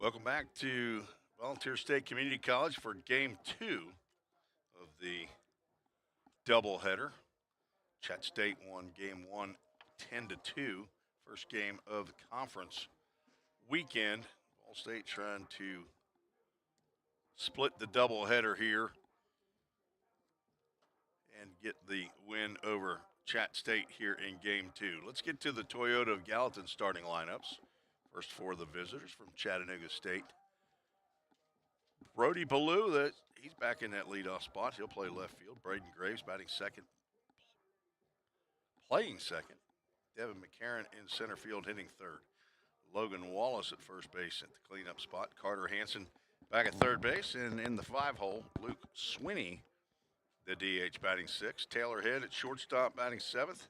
Welcome back to Volunteer State Community College for Game 2 of the doubleheader. Chat State won Game 1 10-2, first game of the conference weekend. VolState trying to split the doubleheader here and get the win over Chat State here in Game 2. Let's get to the Toyota of Gallatin starting lineups. First for the visitors from Chattanooga State. Brody Ballou, he's back in that leadoff spot. He'll play left field. Braden Graves batting second, playing second. Devin McCarron in center field, hitting third. Logan Wallace at first base at the cleanup spot. Carter Hansen back at third base. And in the 5-hole, Luke Swinney, the DH, batting sixth. Taylor Head at shortstop, batting seventh.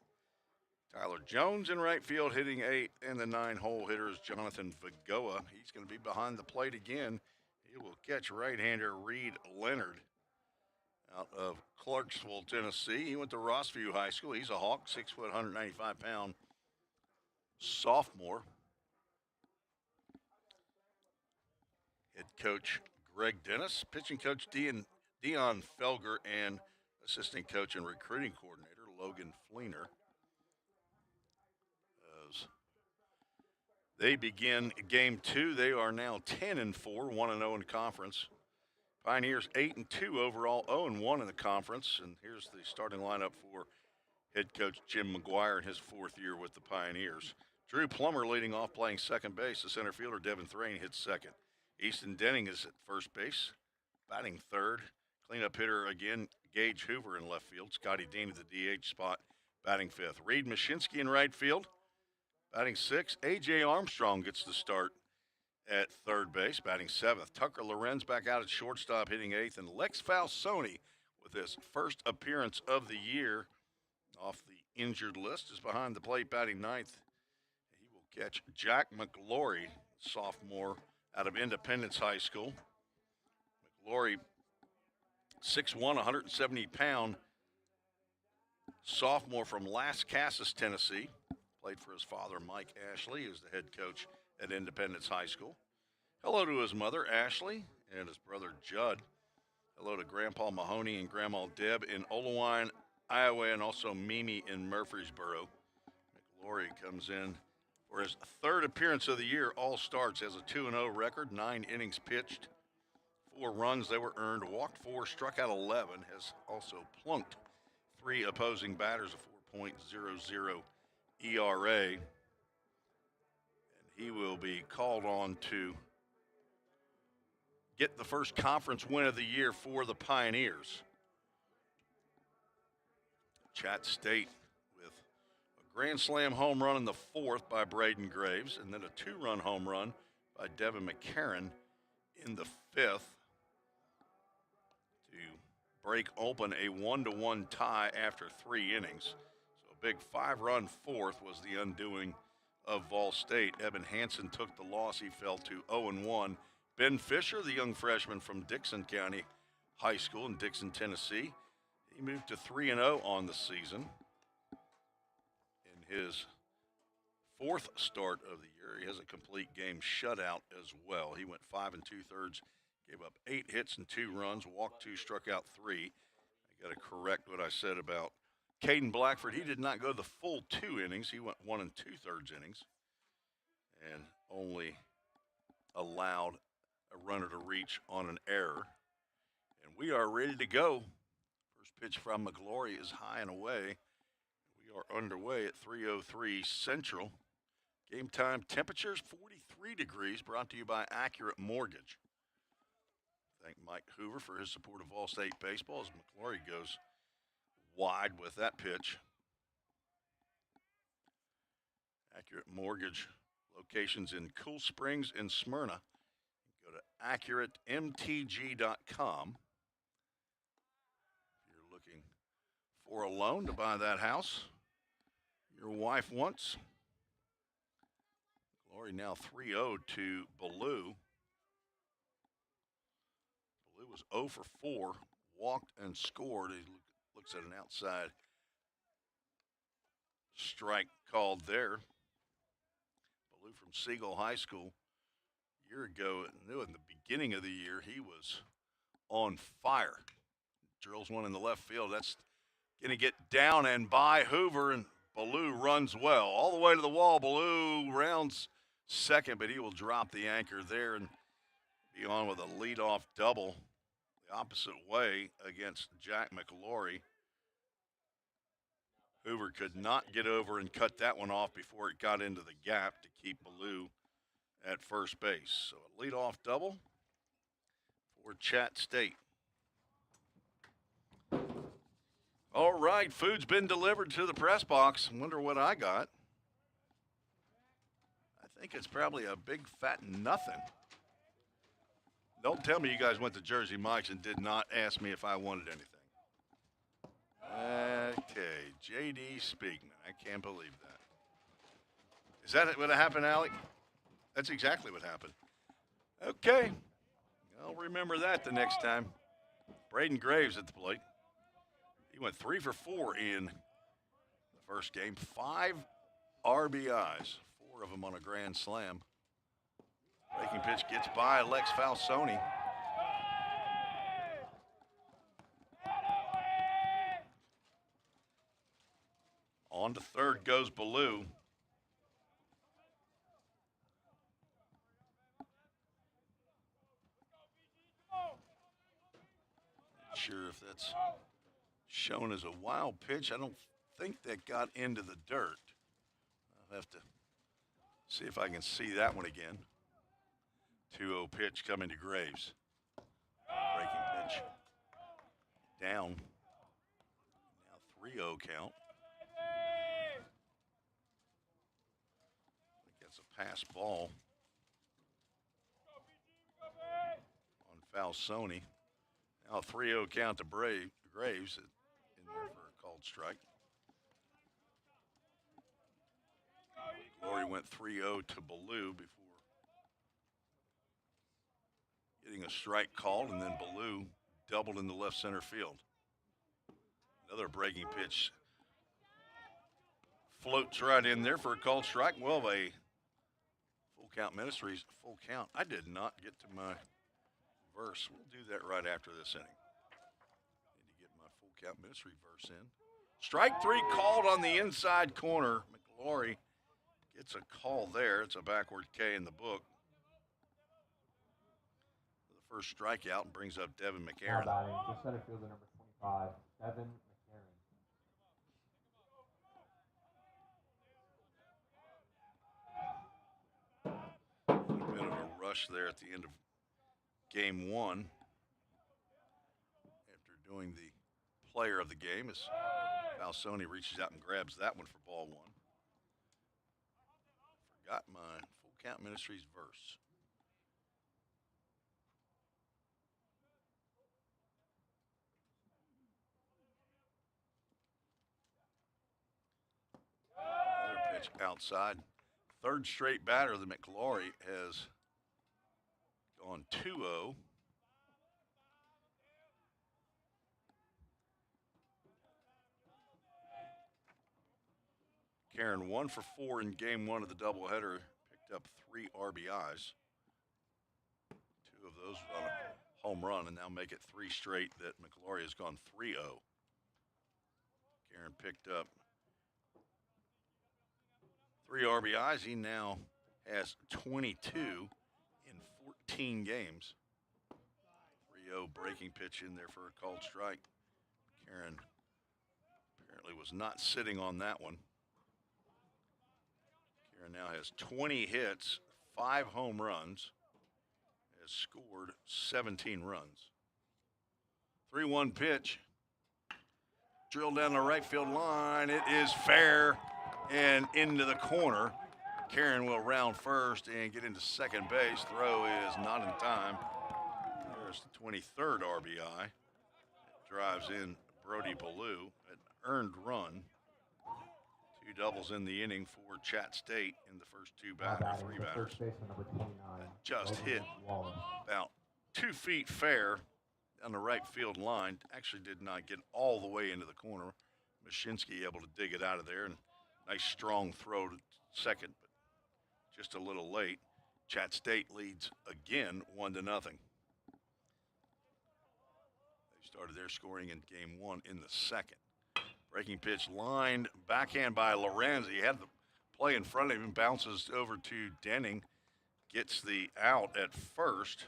Tyler Jones in right field, hitting eighth. And the 9-hole hitter is Jonathan Vigoa. He's going to be behind the plate again. He will catch right-hander Reed Leonard out of Clarksville, Tennessee. He went to Rossview High School. He's a Hawk, 6 foot, 195-pound sophomore. Head coach Greg Dennis, pitching coach Dion Felger, and assistant coach and recruiting coordinator Logan Fleener. As they begin Game 2, they are now 10-4, 1-0 in conference. Pioneers 8-2 overall, 0-1 in the conference. And here's the starting lineup for head coach Jim McGuire in his fourth year with the Pioneers. Drew Plummer leading off, playing second base. The center fielder Devin Thrain hits second. Easton Denning is at first base, batting third. Cleanup hitter again, Gage Hoover in left field. Scotty Dean at the DH spot, batting fifth. Reed Mashinsky in right field, batting sixth. A.J. Armstrong gets the start at third base, batting seventh. Tucker Lorenz back out at shortstop, hitting eighth. And Lex Falsoni, with his first appearance of the year off the injured list, is behind the plate, batting ninth. He will catch Jack McGlory, sophomore out of Independence High School. McGlory, 6'1", 170-pound sophomore from Las Casas, Tennessee. Played for his father, Mike Ashley, who's the head coach at Independence High School. Hello to his mother, Ashley, and his brother, Judd. Hello to Grandpa Mahoney and Grandma Deb in Olowine, Iowa, and also Mimi in Murfreesboro. McGlory comes in for his third appearance of the year. All starts, has a 2-0 record, 9 innings pitched, 4 runs they were earned, walked 4, struck out 11, has also plunked 3 opposing batters, a 4.00 ERA. And he will be called on to get the first conference win of the year for the Pioneers. Chat State with a grand slam home run in the fourth by Braden Graves, and then a 2-run home run by Devin McCarron in the fifth to break open a 1-1 tie after 3 innings. So a big 5-run fourth was the undoing of VolState. Evan Hansen took the loss. He fell to 0-1. Ben Fisher, the young freshman from Dixon County High School in Dixon, Tennessee, he moved to 3-0 on the season. In his fourth start of the year, he has a complete game shutout as well. He went 5 2/3, gave up 8 hits and 2 runs, walked 2, struck out 3. I got to correct what I said about Caden Blackford. He did not go the full 2 innings. He went 1 2/3 innings and only allowed a runner to reach on an error. And we are ready to go. First pitch from McGlory is high and away. We are underway at 3:03 Central. Game time temperatures 43 degrees, brought to you by Accurate Mortgage. Thank Mike Hoover for his support of VolState baseball as McGlory goes wide with that pitch. Accurate Mortgage locations in Cool Springs and Smyrna. Go to accuratemtg.com. If you're looking for a loan to buy that house your wife wants. Glory now 3-0 to Ballou. Ballou was 0 for 4, walked and scored. He looks at an outside strike called there. Ballou from Siegel High School A year ago, in the beginning of the year, he was on fire. Drills one in the left field. That's going to get down and by Hoover, and Ballou runs well. All the way to the wall. Ballou rounds second, but he will drop the anchor there and be on with a leadoff double the opposite way against Jack McLaury. Hoover could not get over and cut that one off before it got into the gap to keep Ballou at first base. So a leadoff double for Chat State. All right, food's been delivered to the press box. Wonder what I got. I think it's probably a big fat nothing. Don't tell me you guys went to Jersey Mike's and did not ask me if I wanted anything. Okay, J.D. Speakman. I can't believe that. Is that what happened, Alec? That's exactly what happened. Okay. I'll remember that the next time. Braden Graves at the plate. He went 3 for 4 in the first game. 5 RBIs, 4 of them on a grand slam. Breaking pitch gets by Lex Falsoni. On to third goes Ballou. Not sure if that's shown as a wild pitch. I don't think that got into the dirt. I'll have to see if I can see that one again. 2-0 pitch coming to Graves. Breaking pitch. Down. Now 3-0 count. Gets a pass ball on Falsoni. Now 3-0 count to Graves in there for a called strike. Glory went 3-0 to Ballou before getting a strike called, and then Ballou doubled in the left center field. Another breaking pitch floats right in there for a called strike. Well, a full count Ministries, full count. I did not get to my verse. We'll do that right after this inning. Need to get my full count Ministry verse in. Strike 3 called on the inside corner. McLaury gets a call there. It's a backward K in the book. The first strikeout and brings up Devin McCarron. Just center fielder number 25, Devin McCarron. A bit of a rush there at the end of game 1 after doing the player of the game as Falsoni reaches out and grabs that one for ball 1. Forgot my full count Ministries verse. Another pitch outside. Third straight batter, the McLaury has gone 2-0. Karen 1 for 4 in game 1 of the doubleheader, picked up 3 RBIs. 2 of those on a home run, and now make it 3 straight that McLaury has gone 3-0. Karen picked up 3 RBIs. He now has 22 in 14 games. 3-0 breaking pitch in there for a called strike. Karen apparently was not sitting on that one. Karen now has 20 hits, 5 home runs, has scored 17 runs. 3-1 pitch. Drilled down the right field line. It is fair and into the corner. Karen will round first and get into second base. Throw is not in time. There's the 23rd RBI. Drives in Brody Ballou. An earned run. 2 doubles in the inning for Chat State in the first 3 batters. Just hit about 2 feet fair down the right field line. Actually did not get all the way into the corner. Mashinsky able to dig it out of there, and nice strong throw to second, but just a little late. Chat State leads again 1-0. They started their scoring in game 1 in the second. Breaking pitch lined backhand by Lorenz. He had the play in front of him, bounces over to Denning, gets the out at first.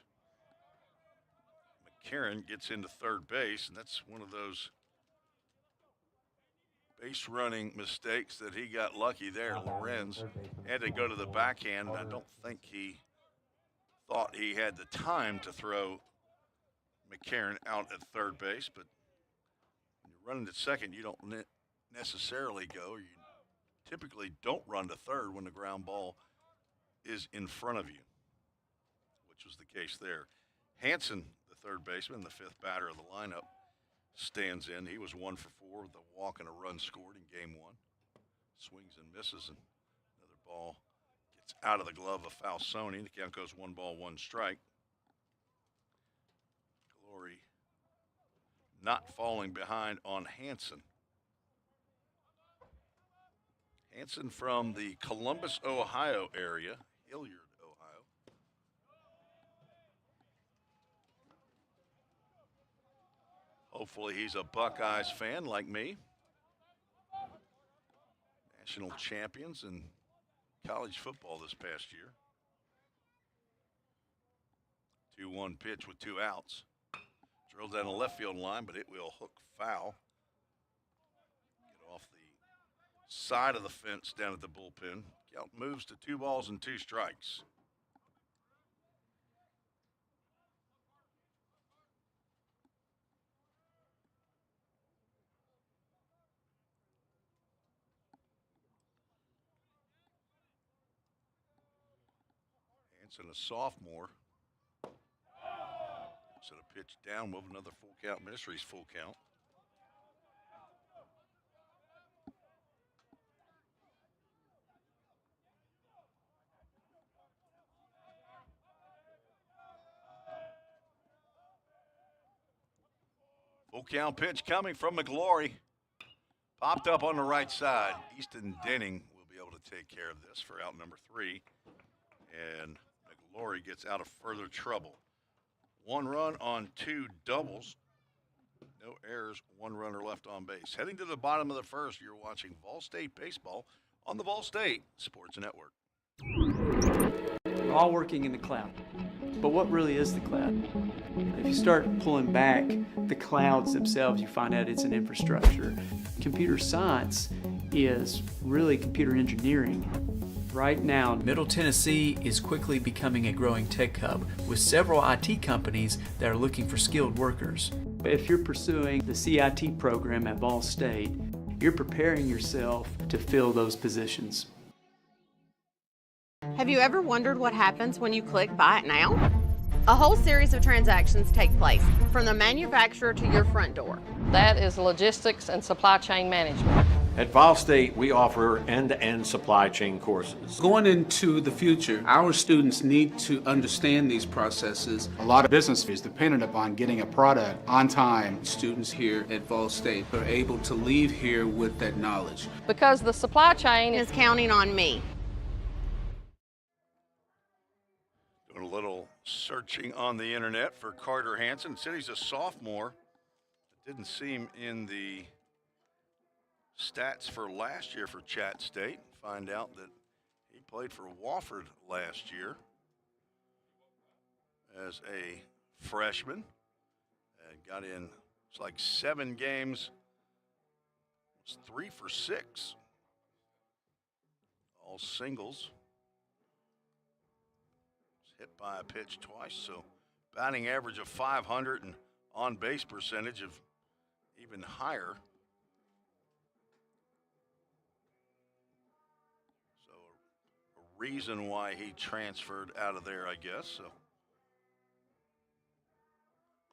McCarron gets into third base, and that's one of those base running mistakes that he got lucky there. Lorenz had to go to the backhand, and I don't think he thought he had the time to throw McCarron out at third base, but when you're running at second, you don't necessarily go. You typically don't run to third when the ground ball is in front of you, which was the case there. Hansen, the third baseman, the fifth batter of the lineup, stands in. He was 1 for 4 with a walk and a run scored in game 1. Swings and misses, and another ball gets out of the glove of Falsoni. The count goes 1-1 strike. Glory not falling behind on Hansen. Hansen from the Columbus, Ohio area, Hilliard, Ohio. Hopefully he's a Buckeyes fan like me. National champions in college football this past year. 2-1 pitch with 2 outs. Drilled down the left field line, but it will hook foul. Get off the side of the fence down at the bullpen. Count moves to 2 balls and 2 strikes. Hansen, a sophomore. Set a pitch down with another full count. Ministries full count. Full count pitch coming from McGlory. Popped up on the right side. Easton Denning will be able to take care of this for out number 3. And McGlory gets out of further trouble. 1 run on 2 doubles. No errors, 1 runner left on base. Heading to the bottom of the first, you're watching VolState Baseball on the VolState Sports Network. We're all working in the cloud. But what really is the cloud? If you start pulling back the clouds themselves, you find out it's an infrastructure. Computer science is really computer engineering. Right now, Middle Tennessee is quickly becoming a growing tech hub with several IT companies that are looking for skilled workers. If you're pursuing the CIT program at VolState, you're preparing yourself to fill those positions. Have you ever wondered what happens when you click Buy It Now? A whole series of transactions take place, from the manufacturer to your front door. That is logistics and supply chain management. At VolState, we offer end-to-end supply chain courses. Going into the future, our students need to understand these processes. A lot of business is dependent upon getting a product on time. Students here at VolState are able to leave here with that knowledge. Because the supply chain Is counting on me. Doing a little searching on the internet for Carter Hansen. Said he's a sophomore. It didn't seem in the stats for last year for Chat State. Find out that he played for Wofford last year as a freshman and got in, it's like 7 games. It's 3 for 6. All singles. Was hit by a pitch twice, so batting average of 500 and on base percentage of even higher. Reason why he transferred out of there, I guess.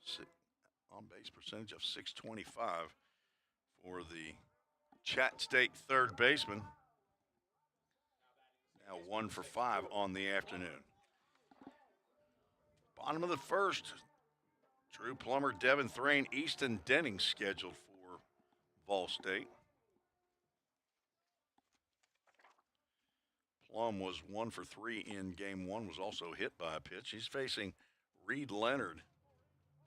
So, on base percentage of 625 for the Chat State third baseman. Now 1 for 5 on the afternoon. Bottom of the first, Drew Plummer, Devin Thrain, Easton Denning scheduled for VolState. Plum was 1 for 3 in game 1, was also hit by a pitch. He's facing Reed Leonard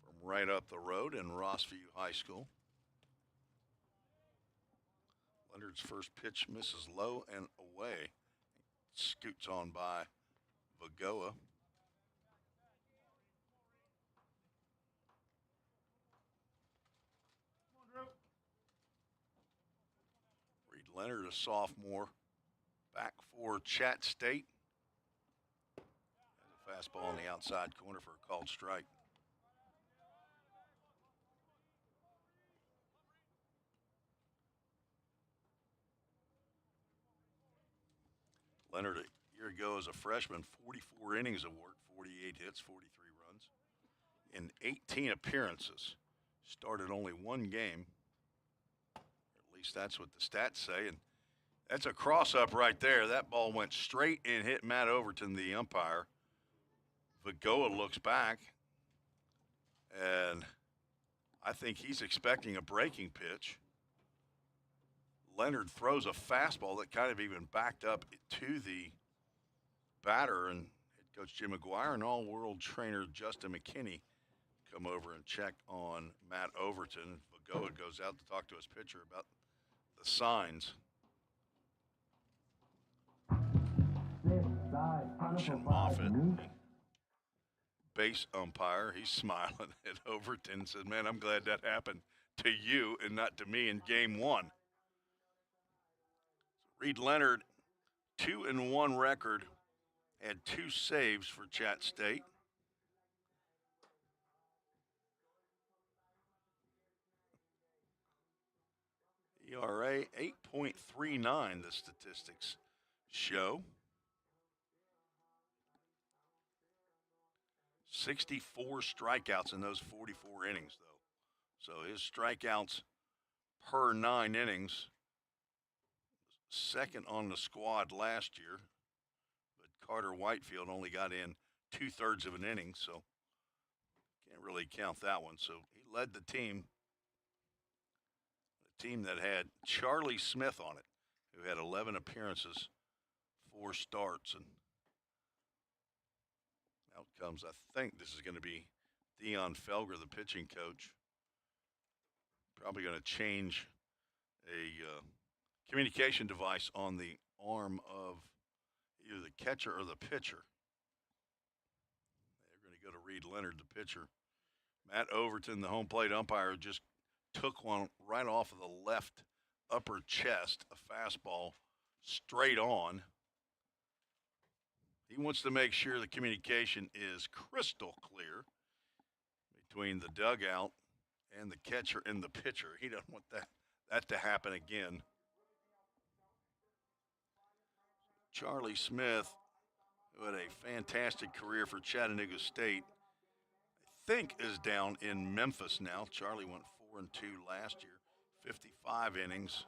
from right up the road in Rossview High School. Leonard's first pitch misses low and away. Scoots on by Vagoa. Reed Leonard, a sophomore, back for Chat State. Has a fastball on the outside corner for a called strike. Leonard, a year ago as a freshman, 44 innings of work, 48 hits, 43 runs. In 18 appearances, started only one game. At least that's what the stats say. And that's a cross-up right there. That ball went straight and hit Matt Overton, the umpire. Vagoa looks back, and I think he's expecting a breaking pitch. Leonard throws a fastball that kind of even backed up to the batter, and head coach Jim McGuire and all-world trainer Justin McKinney come over and check on Matt Overton. Vagoa goes out to talk to his pitcher about the signs. Christian Moffitt, base umpire, he's smiling at Overton and says, man, I'm glad that happened to you and not to me in game 1. Reed Leonard, 2-1 record, had 2 saves for Chat State. ERA 8.39, the statistics show. 64 strikeouts in those 44 innings, though. So his strikeouts per 9 innings, second on the squad last year. But Carter Whitefield only got in 2/3 of an inning, so can't really count that one. So he led the team that had Charlie Smith on it, who had 11 appearances, 4 starts, and out comes, I think this is going to be Dion Felger, the pitching coach. Probably going to change a communication device on the arm of either the catcher or the pitcher. They're going to go to Reed Leonard, the pitcher. Matt Overton, the home plate umpire, just took one right off of the left upper chest, a fastball straight on. He wants to make sure the communication is crystal clear between the dugout and the catcher and the pitcher. He doesn't want that to happen again. Charlie Smith, who had a fantastic career for Chattanooga State, I think is down in Memphis now. Charlie went 4-2 last year, 55 innings,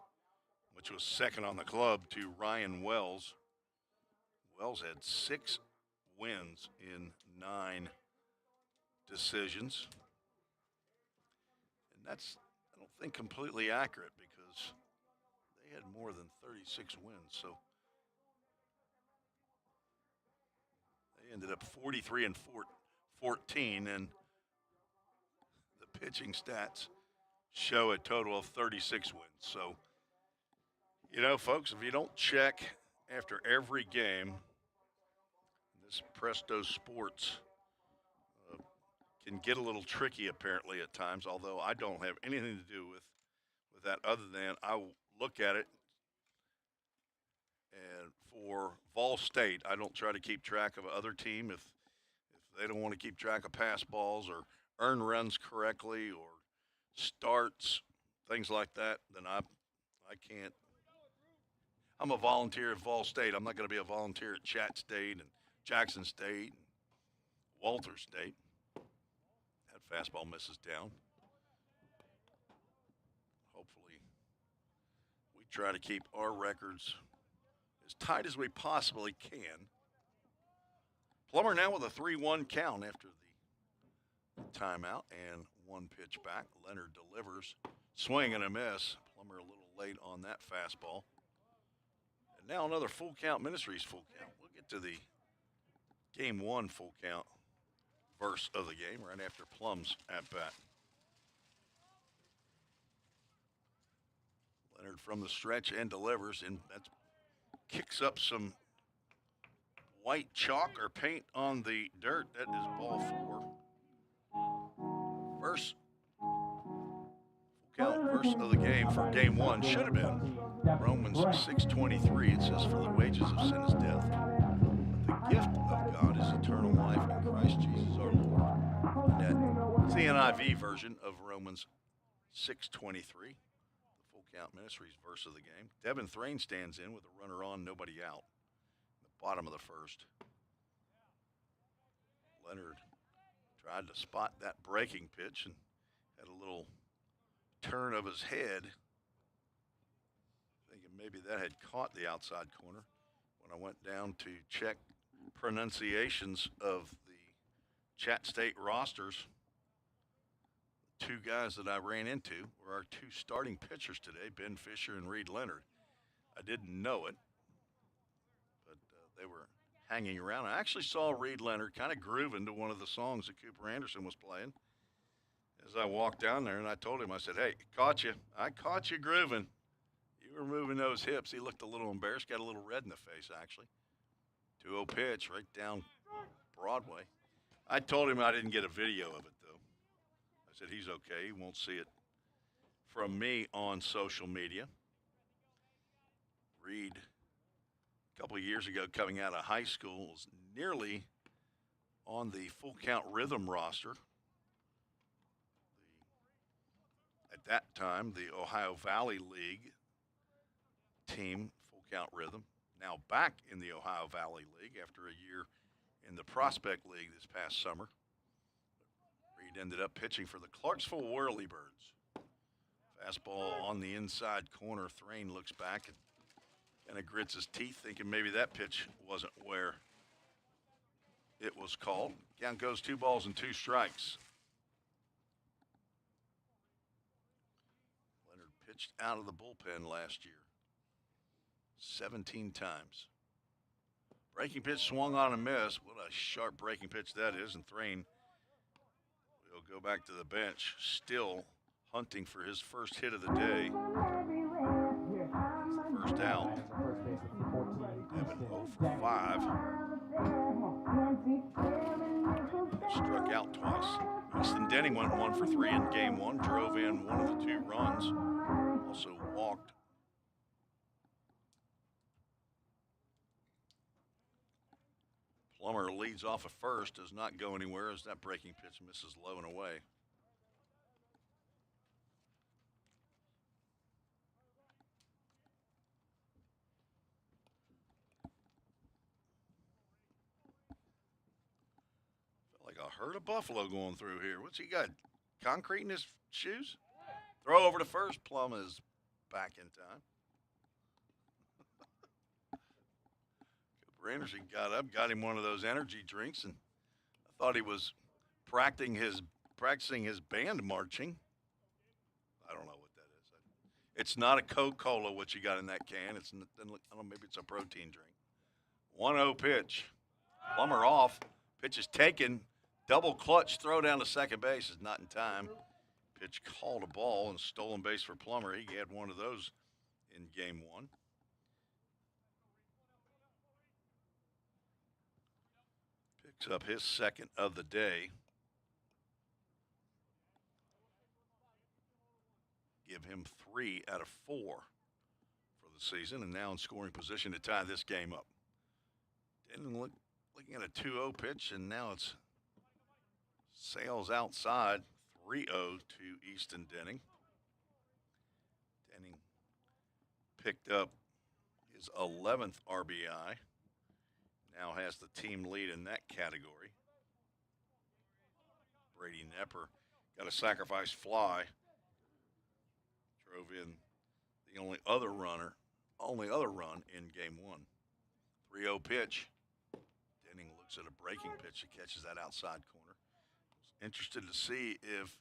which was second on the club to Ryan Wells. Wells had 6 wins in 9 decisions. And that's, I don't think, completely accurate because they had more than 36 wins. So they ended up 43-14, and the pitching stats show a total of 36 wins. So, you know, folks, if you don't check after every game, this Presto Sports can get a little tricky apparently at times, although I don't have anything to do with that other than I look at it, and for VolState, I don't try to keep track of other team if they don't want to keep track of pass balls or earn runs correctly or starts, things like that, then I can't. I'm a volunteer at VolState. I'm not going to be a volunteer at Chat State and Jackson State, and Walter State. That fastball misses down. Hopefully, we try to keep our records as tight as we possibly can. Plummer now with a 3-1 count after the timeout and 1 pitch back. Leonard delivers, swing and a miss. Plummer a little late on that fastball. And Now another full count, Ministries full count. We'll get to the game one full count verse of the game right after Plum's at bat. Leonard from the stretch and delivers, and that kicks up some white chalk or paint on the dirt. That is ball four. First count verse of the game for game one should have been Romans 6:23. It says, "For the wages of sin is death, but the gift of God is eternal life in Christ Jesus our Lord." That's the NIV version of Romans 6:23. The full count Ministries verse of the game. Devin Thrain stands in with a runner on, nobody out. Bottom of the first. Leonard tried to spot that breaking pitch and had a little turn of his head, thinking maybe that had caught the outside corner. When I went down to check pronunciations of the Chat State rosters, the two guys that I ran into were our two starting pitchers today, Ben Fisher and Reed Leonard. I didn't know it. They were hanging around. I actually saw Reed Leonard kind of grooving to one of the songs that Cooper Anderson was playing as I walked down there, and I told him, I said, "Hey, caught you. I caught you grooving. You were moving those hips." He looked a little embarrassed, got a little red in the face, actually. 2-0 pitch right down Broadway. I told him I didn't get a video of it, though. I said, he's okay. He won't see it from me on social media. Reed, a couple of years ago, coming out of high school, was nearly on the full count rhythm roster. At that time, the Ohio Valley League team, full count rhythm, now back in the Ohio Valley League after a year in the Prospect League this past summer. Reed ended up pitching for the Clarksville Whirlybirds. Fastball on the inside corner. Thrain looks back and kind of grits his teeth, thinking maybe that pitch wasn't where it was called. Count goes 2-2 Leonard pitched out of the bullpen last year 17 times. Breaking pitch swung on a miss. What a sharp breaking pitch that is. And Thrain will go back to the bench, still hunting for his first hit of the day. First out. Devin 0 for 5. He struck out twice. Easton Denning went 1 for 3 in game one, drove in one of the 2 runs, also walked. Plummer leads off at first, does not go anywhere as that breaking pitch misses low and away. Like a herd of buffalo going through here. What's he got? Concrete in his shoes? Throw over to first. Plum is back in time. Cooper Anderson got up, got him one of those energy drinks, and I thought he was practicing his band marching. I don't know what that is. It's not a Coca-Cola, what you got in that can. It's, I don't know, maybe it's a protein drink. 1-0 pitch. Plummer off. Pitch is taken. Double clutch throw down to second base is not in time. Pitch called a ball and stolen base for Plummer. He had one of those in game one. Picks up his second of the day. Give him 3 out of 4 for the season, and now in scoring position to tie this game up. Didn't looking at a 2-0 pitch, and now it's sails outside, 3-0 to Easton Denning. Denning picked up his 11th RBI. Now has the team lead in that category. Brady Nepper got a sacrifice fly. Drove in the only other run in game one. 3-0 pitch. Denning looks at a breaking pitch that catches that outside corner. Was interested to see if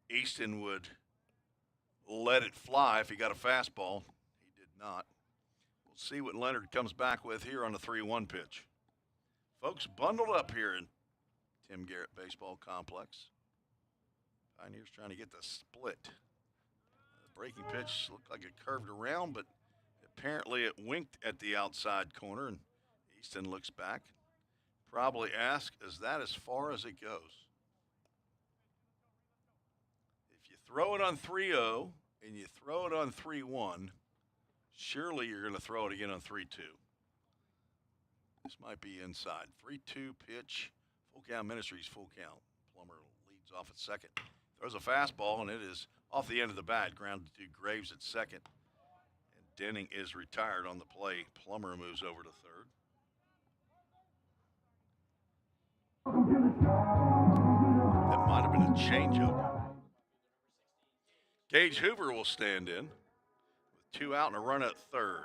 Easton would let it fly if he got a fastball. He did not. We'll We'll see what Leonard comes back with here on the 3-1 pitch. Folks bundled up here in Tim Garrett Baseball Complex. Pioneers trying to get the split. The breaking pitch looked like it curved around, but apparently it winked at the outside corner, and Easton looks back. Probably ask, is that as far as it goes? If you throw it on 3-0 and you throw it on 3-1, surely you're going to throw it again on 3-2. This might be inside. 3-2 pitch. Full count Ministries, full count. Plummer leads off at second. Throws a fastball, and it is off the end of the bat. Grounded to Graves at second. And Denning is retired on the play. Plummer moves over to third. That might have been a changeup. Gage Hoover will stand in with 2 out and a run at third.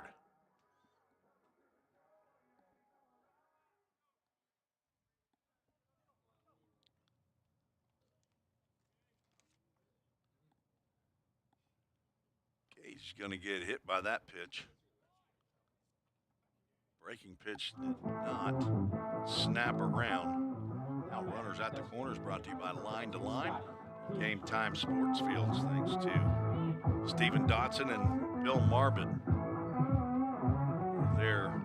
Gage is going to get hit by that pitch. Breaking pitch did not snap around. Now runners at the corners, brought to you by Line to Line. Game Time Sports Fields, thanks to Stephen Dotson and Bill Marbit for their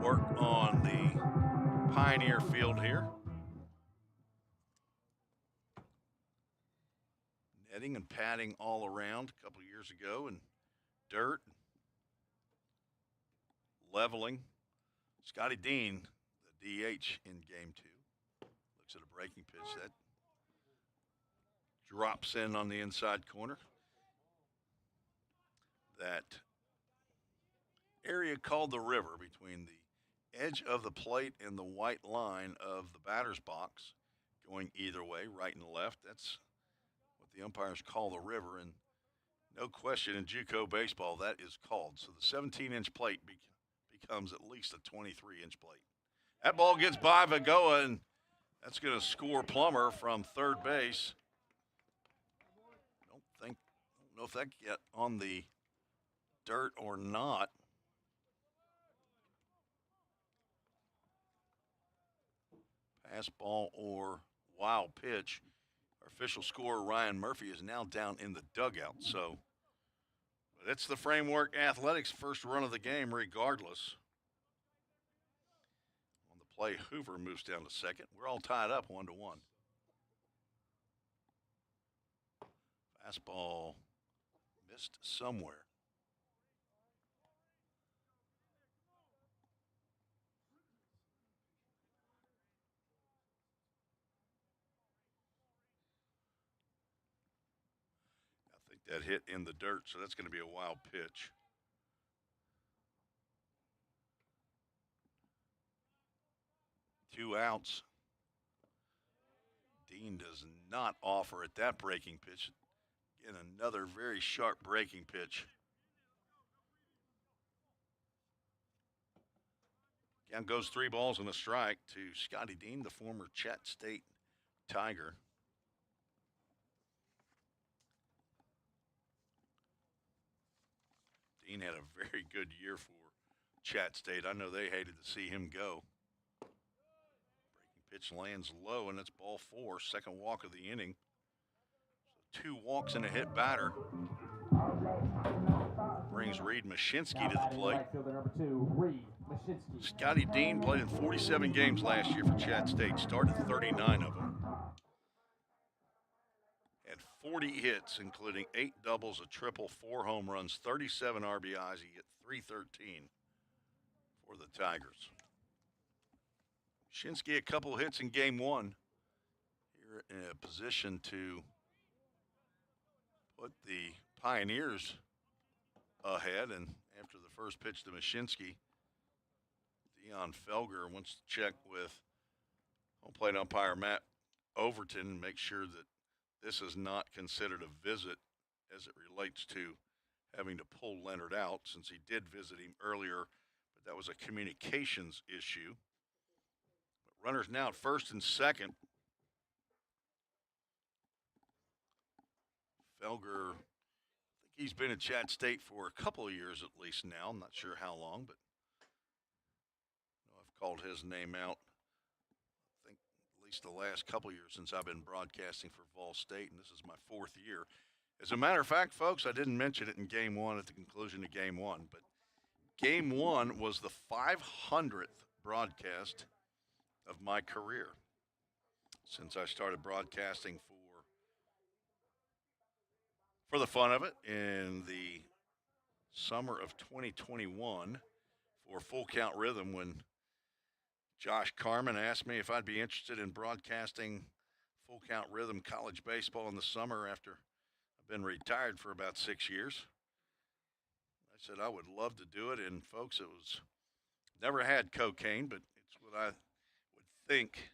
work on the Pioneer Field here. Netting and padding all around a couple of years ago, and dirt, leveling. Scotty Dean, the DH in game 2, looks at a breaking pitch that drops in on the inside corner. That area called the river between the edge of the plate and the white line of the batter's box, going either way, right and left. That's what the umpires call the river, and no question in JUCO baseball that is called. So the 17-inch plate becomes at least a 23-inch plate. That ball gets by Vagoa, and that's going to score Plummer from third base. Don't know if that get on the dirt or not. Pass ball or wild pitch. Our official scorer, Ryan Murphy, is now down in the dugout. So it's the Framework Athletics first run of the game regardless. On the play, Hoover moves down to second. We're all tied up 1-1. Fastball missed somewhere. I think that hit in the dirt, so that's going to be a wild pitch. Two outs. Dean does not offer at that breaking pitch. Again, another very sharp breaking pitch. Down goes 3 balls and a strike to Scotty Dean, the former Chat State Tiger. Dean had a very good year for Chat State. I know they hated to see him go. Breaking pitch lands low, and it's ball 4, second walk of the inning. So 2 walks and a hit batter. Brings Reed Mashinsky to the plate. Scotty Dean played in 47 games last year for Chat State, started 39 of them. Had 40 hits, including 8 doubles, a triple, 4 home runs, 37 RBIs. He hit .313 for the Tigers. Mashinsky a couple hits in game 1. Here in a position to put the Pioneers ahead, and after the first pitch to Mashinsky, Dion Felger wants to check with home plate umpire Matt Overton and make sure that this is not considered a visit as it relates to having to pull Leonard out, since he did visit him earlier, but that was a communications issue. But runners now at first and second. Felger, I think He's been at Chat State for a couple of years at least now. I'm not sure how long, but I've called his name out, I think, at least the last couple of years since I've been broadcasting for VolState, and this is my 4th year. As a matter of fact, folks, I didn't mention it in Game 1 at the conclusion of Game 1, but Game 1 was the 500th broadcast of my career since I started broadcasting for the fun of it in the summer of 2021 for Full Count Rhythm, when Josh Carmen asked me if I'd be interested in broadcasting Full Count Rhythm college baseball in the summer after I've been retired for about 6 years. I said I would love to do it, and folks, it was never had cocaine, but it's what I would think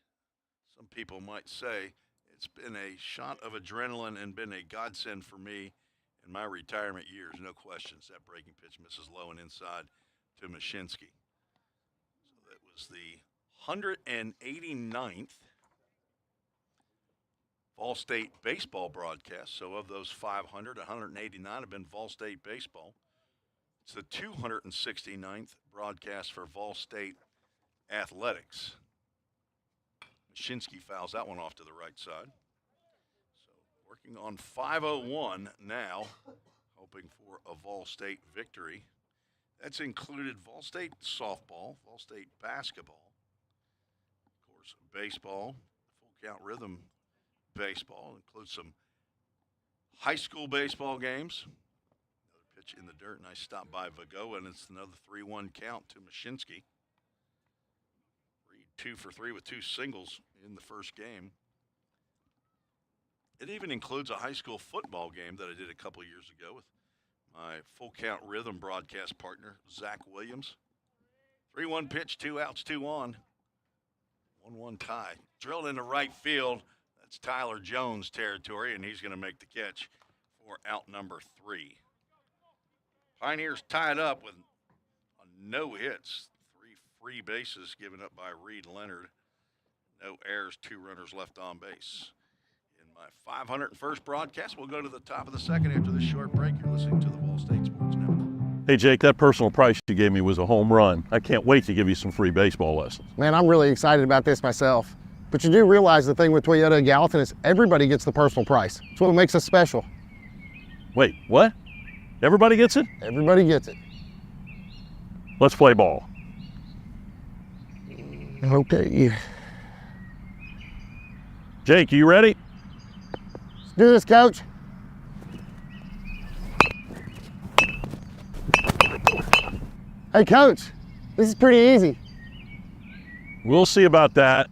some people might say. It's been a shot of adrenaline and been a godsend for me in my retirement years, no questions. That breaking pitch misses low and inside to Mashinsky. So that was the 189th VolState baseball broadcast. So of those 500, 189 have been VolState baseball. It's the 269th broadcast for VolState athletics. Mashinsky fouls that one off to the right side. So working on 501 now, hoping for a VolState victory. That's included VolState softball, VolState basketball, of course, baseball, Full Count Rhythm baseball, includes some high school baseball games. Another pitch in the dirt, nice stop by Vago, and it's another 3-1 count to Mashinsky. 2 for 3 with 2 singles in the first game. It even includes a high school football game that I did a couple years ago with my Full Count Rhythm broadcast partner, Zach Williams. 3-1 pitch, 2 outs, 2 on. 1-1 tie. Drilled into right field. That's Tyler Jones' territory, and he's going to make the catch for out number 3. Pioneers tied up with no hits. 3 free bases given up by Reed Leonard. No errors, 2 runners left on base. In my 501st broadcast, we'll go to the top of the second after this short break. You're listening to the VolState Sports Network. Hey, Jake, that personal price you gave me was a home run. I can't wait to give you some free baseball lessons. Man, I'm really excited about this myself. But you do realize the thing with Toyota and Gallatin is everybody gets the personal price. It's what makes us special. Wait, what? Everybody gets it? Everybody gets it. Let's play ball. Okay. Jake, you ready? Let's do this, Coach. Hey, Coach, this is pretty easy. We'll see about that.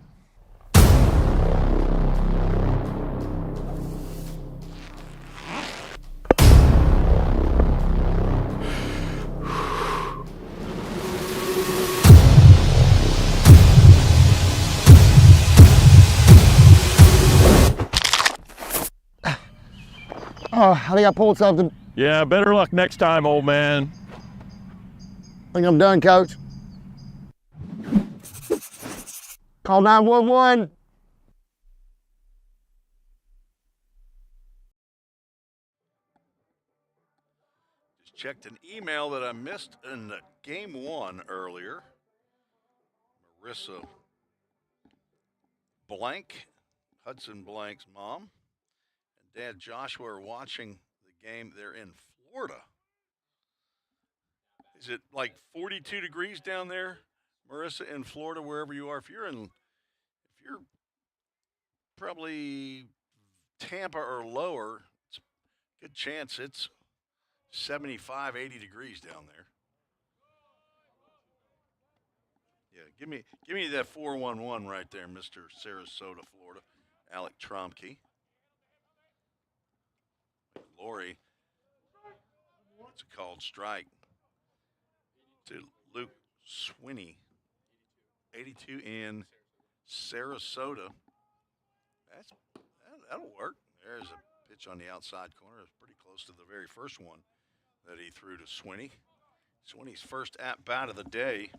Oh, I think I pulled something. Yeah, better luck next time, old man. I think I'm done, Coach. Call 911. Just checked an email that I missed in game 1 earlier. Marissa Blank, Hudson Blank's mom, and Dad Joshua are watching the game. They're in Florida. Is it like 42 degrees down there, Marissa, in Florida, wherever you are? If you're probably Tampa or lower, it's a good chance it's 75, 80 degrees down there. Yeah, give me that 411 right there, Mr. Sarasota, Florida, Alec Tromke. Lori, it's a called strike to Luke Swinney, 82 in Sarasota. That'll work. There's a pitch on the outside corner. It's pretty close to the very first one that he threw to Swinney. Swinney's first at-bat of the day.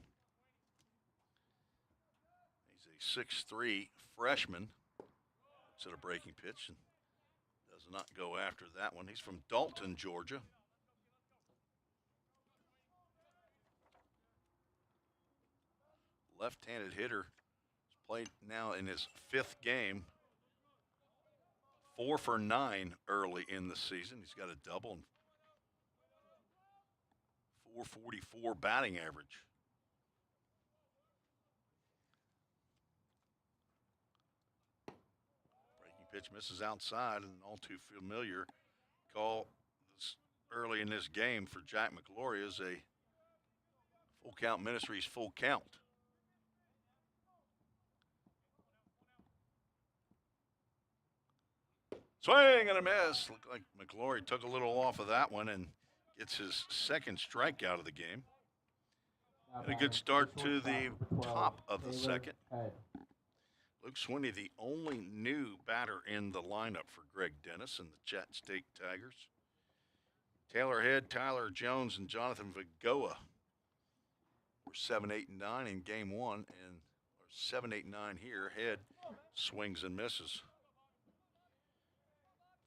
He's a 6'3" freshman. Looks at a breaking pitch and does not go after that one. He's from Dalton, Georgia. left-handed hitter. He's played now in his 5th game. 4 for 9 early in the season. He's got a double and 444 batting average. Breaking pitch misses outside, and all too familiar call early in this game for Jack McGlory is a full count Ministries full count. Swing and a miss. Looked like McGlory took a little off of that one and gets his 2nd strikeout of the game. And a good start to the top of the 2nd. Luke Swinney, the only new batter in the lineup for Greg Dennis and the Chat State Tigers. Taylor Head, Tyler Jones, and Jonathan Vigoa were 7, 8, and 9 in game 1, and 7, 8, and 9 here. Head swings and misses.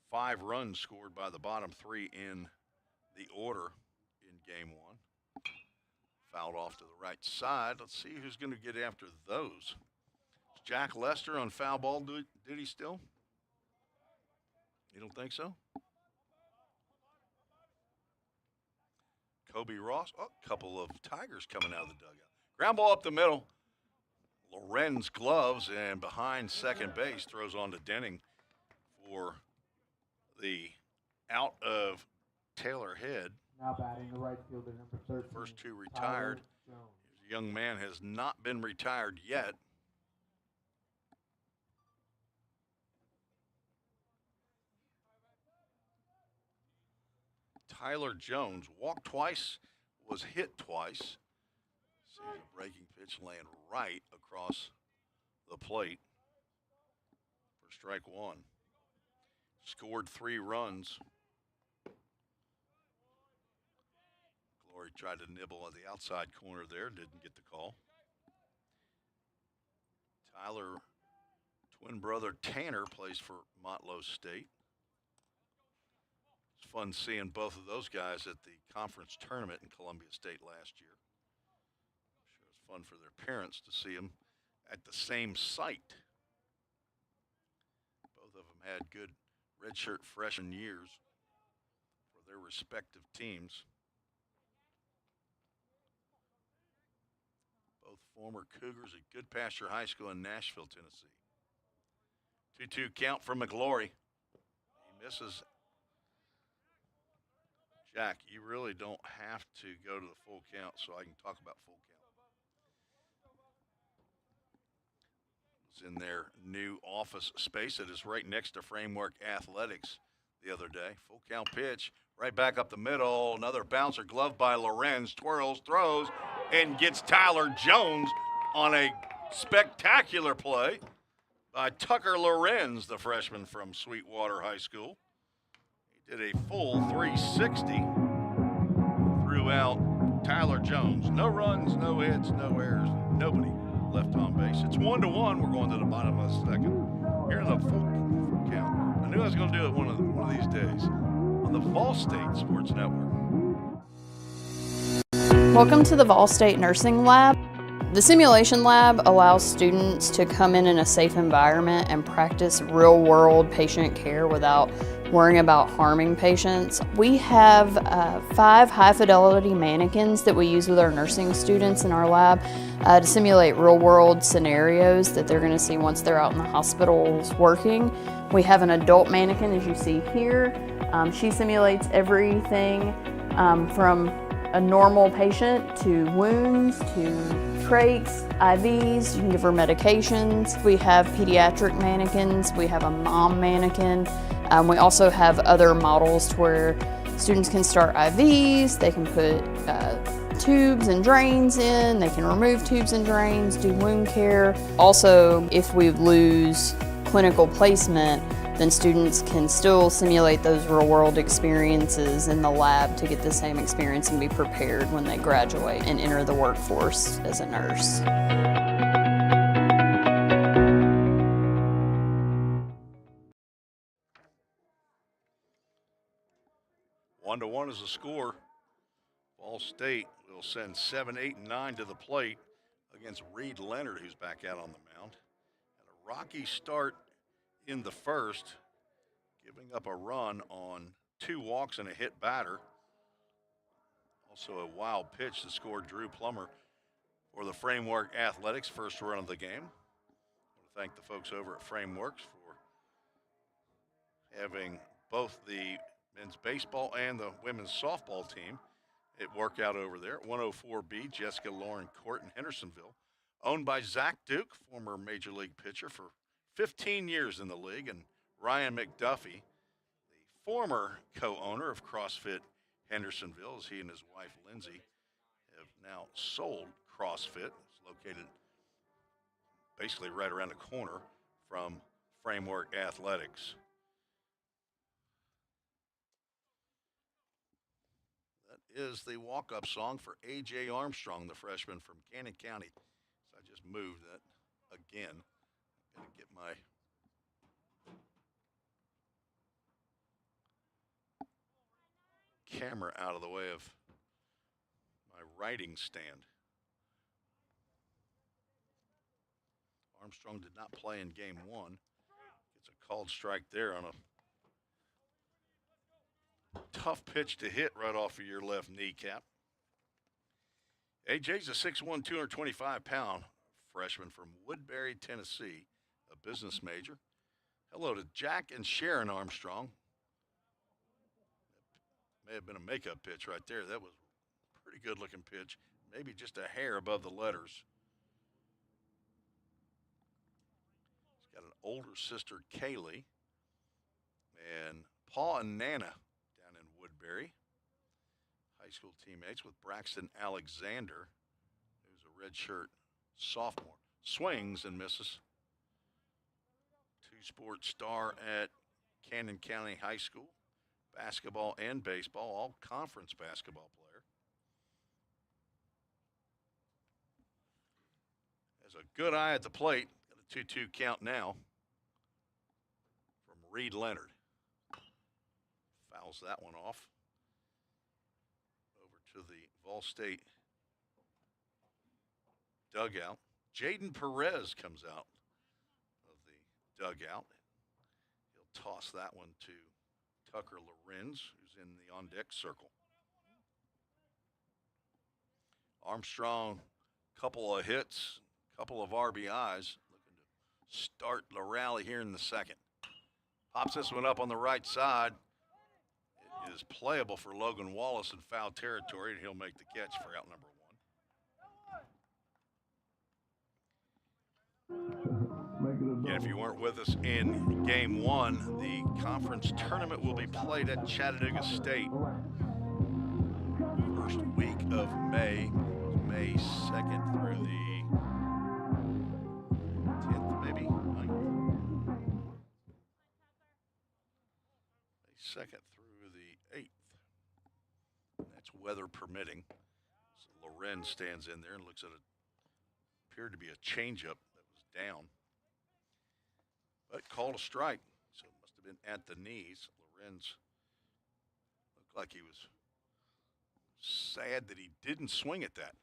5 runs scored by the bottom 3 in the order in game 1. Fouled off to the right side. Let's see who's going to get after those. Is Jack Lester on foul ball duty still? You don't think so? Kobe Ross. Oh, a couple of Tigers coming out of the dugout. Ground ball up the middle. Lorenz gloves and behind second base throws on to Denning for the out of Taylor Head. Now batting the right fielder, number 13. First 2 retired. His young man has not been retired yet. Tyler Jones walked twice, was hit twice. See the breaking pitch land right across the plate for strike 1. Scored 3 runs. Glory tried to nibble at the outside corner there, didn't get the call. Tyler, twin brother Tanner, plays for Motlow State. It's fun seeing both of those guys at the conference tournament in Columbia State last year. I'm sure it's fun for their parents to see them at the same site. Both of them had good redshirt freshman years for their respective teams. Both former Cougars at Goodpasture High School in Nashville, Tennessee. 2-2 count for McGlory. He misses. Jack, you really don't have to go to the full count so I can talk about full count. It's in their new office space that is right next to Framework Athletics the other day. Full count pitch, right back up the middle. Another bouncer, glove by Lorenz, twirls, throws, and gets Tyler Jones on a spectacular play by Tucker Lorenz, the freshman from Sweetwater High School. He did a full 360, threw out Tyler Jones. No runs, no hits, no errors, nobody left on base. It's 1-1. We're going to the bottom of the 2nd. Here in the full count. I knew I was going to do it one of these days on the VolState Sports Network. Welcome to the VolState Nursing Lab. The simulation lab allows students to come in a safe environment and practice real-world patient care without worrying about harming patients. We have 5 high-fidelity mannequins that we use with our nursing students in our lab to simulate real-world scenarios that they're going to see once they're out in the hospitals working. We have an adult mannequin, as you see here. She simulates everything from a normal patient to wounds to trachs, IVs. You can give her medications. We have pediatric mannequins. We have a mom mannequin. We also have other models where students can start IVs. They can put tubes and drains in. They can remove tubes and drains, do wound care. Also, if we lose clinical placement, then students can still simulate those real-world experiences in the lab to get the same experience and be prepared when they graduate and enter the workforce as a nurse. 1-1 is the score. VolState will send 7, 8, and 9 to the plate against Reed Leonard, who's back out on the mound. And a rocky start in the first, giving up a run on 2 walks and a hit batter. Also a wild pitch to score Drew Plummer for the Framework Athletics, first run of the game. I want to thank the folks over at Frameworks for having both the men's baseball and the women's softball team at workout over there at 104B Jessica Lauren Court in Hendersonville, owned by Zach Duke, former Major League pitcher for 15 years in the league, and Ryan McDuffie, the former co-owner of CrossFit Hendersonville, as he and his wife Lindsay have now sold CrossFit. It's located basically right around the corner from Framework Athletics. That is the walk-up song for A.J. Armstrong, the freshman from Cannon County. So I just moved that again. I'm going to get my camera out of the way of my writing stand. Armstrong did not play in game 1. Gets a called strike there on a tough pitch to hit right off of your left kneecap. AJ's a 6'1", 225-pound freshman from Woodbury, Tennessee, a business major. Hello to Jack and Sharon Armstrong. May have been a makeup pitch right there. That was a pretty good-looking pitch, maybe just a hair above the letters. He's got an older sister, Kaylee, and Pa and Nana down in Woodbury. High school teammates with Braxton Alexander, who's a redshirt sophomore. Swings and misses. 2-sport star at Cannon County High School. Basketball and baseball, all conference basketball player. Has a good eye at the plate. Got a 2-2 count now from Reed Leonard. Fouls that one off. Over to the VolState dugout. Jaden Perez comes out of the dugout. He'll toss that one to Tucker Lorenz, who's in the on-deck circle. Armstrong, couple of hits, couple of RBIs, looking to start the rally here in the second. Pops this one up on the right side. It is playable for Logan Wallace in foul territory, and he'll make the catch for out number 1. And if you weren't with us in game 1, the conference tournament will be played at Chattanooga State. First week of May, May 2nd through the 10th, maybe? May 2nd through the 8th. That's weather permitting. So Loren stands in there and looks at it. Appeared to be a changeup that was down. But called a strike, so it must have been at the knees. Lorenz looked like he was sad that he didn't swing at that.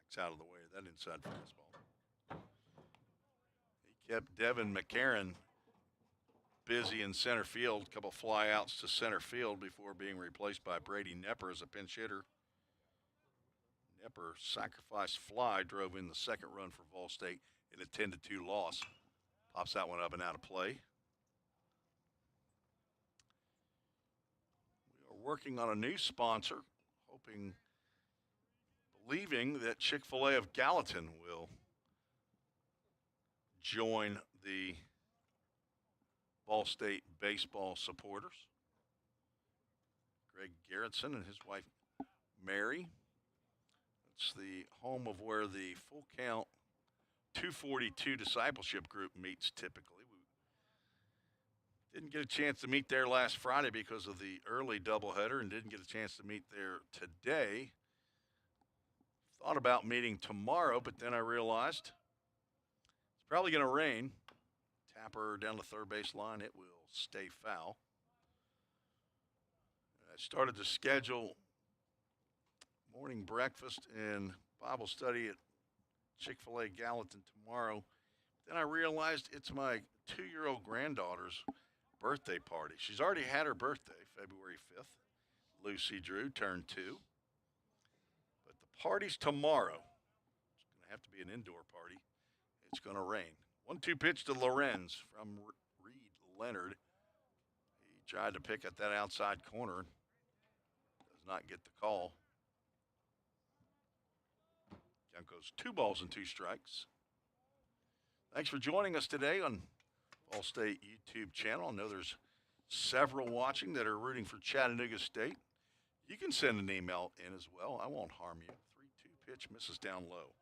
Backs out of the way of that inside fastball. He kept Devin McCarron busy in center field. A couple flyouts to center field before being replaced by Brady Nepper as a pinch hitter. Nepper sacrifice fly drove in the second run for VolState in a 10-2 loss. Pops that one up and out of play. We are working on a new sponsor, believing that Chick-fil-A of Gallatin will join the VolState baseball supporters. Greg Garrettson and his wife, Mary. It's the home of where the Full Count 242 discipleship group meets typically. We didn't get a chance to meet there last Friday because of the early doubleheader and didn't get a chance to meet there today. Thought about meeting tomorrow, but then I realized it's probably going to rain. Tapper down the third base line, it will stay foul. I started to schedule morning breakfast and Bible study at Chick-fil-A Gallatin tomorrow. Then I realized it's my 2-year-old granddaughter's birthday party. She's already had her birthday, February 5th. Lucy Drew turned 2. But the party's tomorrow. It's going to have to be an indoor party. It's going to rain. 1-2 pitch to Lorenz from Reed Leonard. He tried to pick at that outside corner. Does not get the call. Count goes 2 balls and 2 strikes. Thanks for joining us today on VolState YouTube channel. I know there's several watching that are rooting for Chattanooga State. You can send an email in as well. I won't harm you. 3-2 pitch misses down low.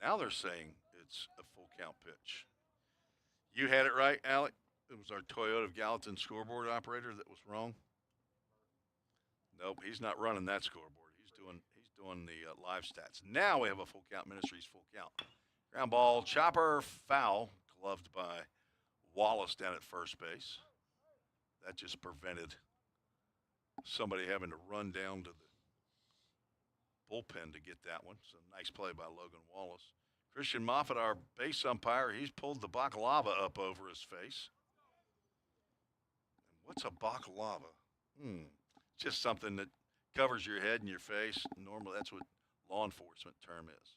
Now they're saying it's a full count pitch. You had it right, Alec. It was our Toyota of Gallatin scoreboard operator that was wrong. Nope, he's not running that scoreboard. He's doing the live stats. Now we have a full count. Ministries full count. Ground ball, chopper, foul, gloved by Wallace down at first base. That just prevented somebody having to run down to the bullpen to get that one. So nice play by Logan Wallace. Christian Moffitt, our base umpire, he's pulled the baklava up over his face. And what's a baklava? Just something that covers your head and your face. Normally, that's what law enforcement term is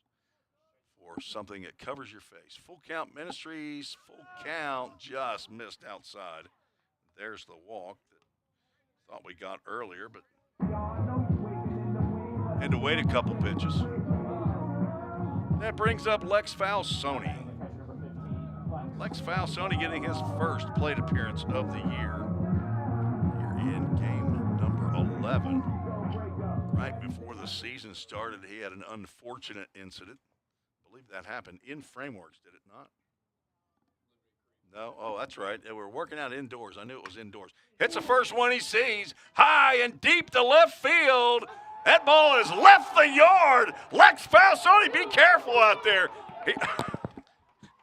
for something that covers your face. Full count Ministries, full count, just missed outside. There's the walk that thought we got earlier, but had to wait a couple pitches. That brings up Lex Falsoni. Lex Falsoni getting his first plate appearance of the year. Here in game number 11. Right before the season started, he had an unfortunate incident. I believe that happened in Frameworks, did it not? No? Oh, that's right. They were working out indoors. I knew it was indoors. Hits the first one he sees. High and deep to left field. That ball has left the yard. Lex Falsoni, be careful out there.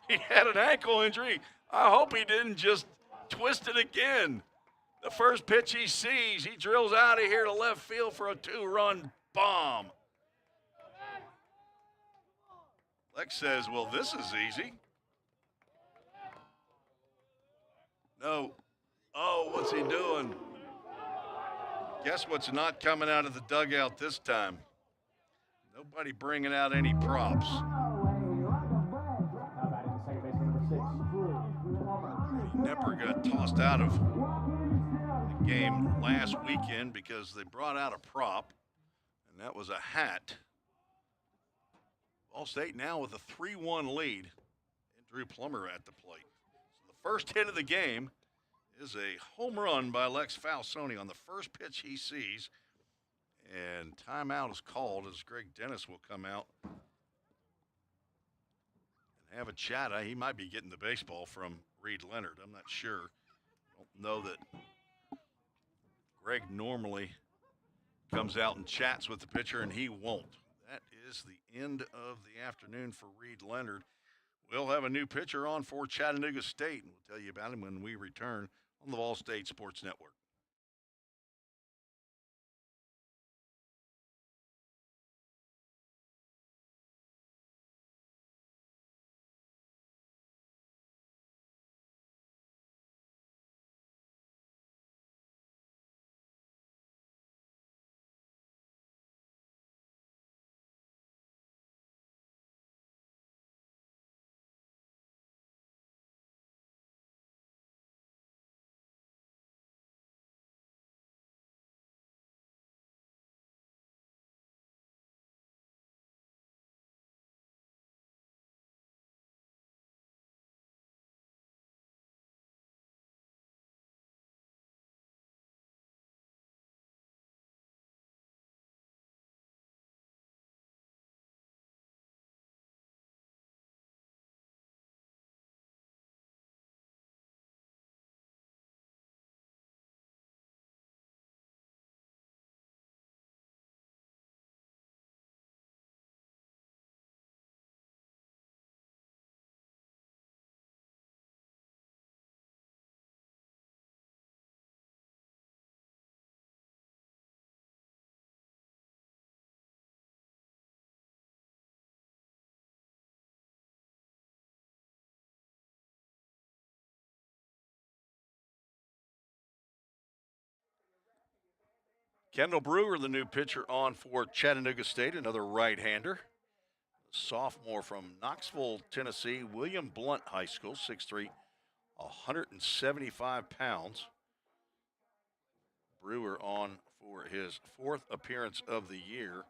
He had an ankle injury. I hope he didn't just twist it again. The first pitch he sees, he drills out of here to left field for a 2-run bomb. Lex says, well, this is easy. No. Oh, what's he doing? Guess what's not coming out of the dugout this time? Nobody bringing out any props. Nepper got tossed out of the game last weekend because they brought out a prop, and that was a hat. VolState now with a 3-1 lead, and Drew Plummer at the plate. So the first hit of the game is a home run by Lex Falsoni on the first pitch he sees. And timeout is called as Greg Dennis will come out and have a chat. He might be getting the baseball from Reed Leonard. I'm not sure. I don't know that Greg normally comes out and chats with the pitcher, and he won't. That is the end of the afternoon for Reed Leonard. We'll have a new pitcher on for Chattanooga State, and we'll tell you about him when we return on the VolState Sports Network. Kendall Brewer, the new pitcher on for Chattanooga State, another right-hander. Sophomore from Knoxville, Tennessee, William Blount High School, 6'3", 175 pounds. Brewer on for his 4th appearance of the year.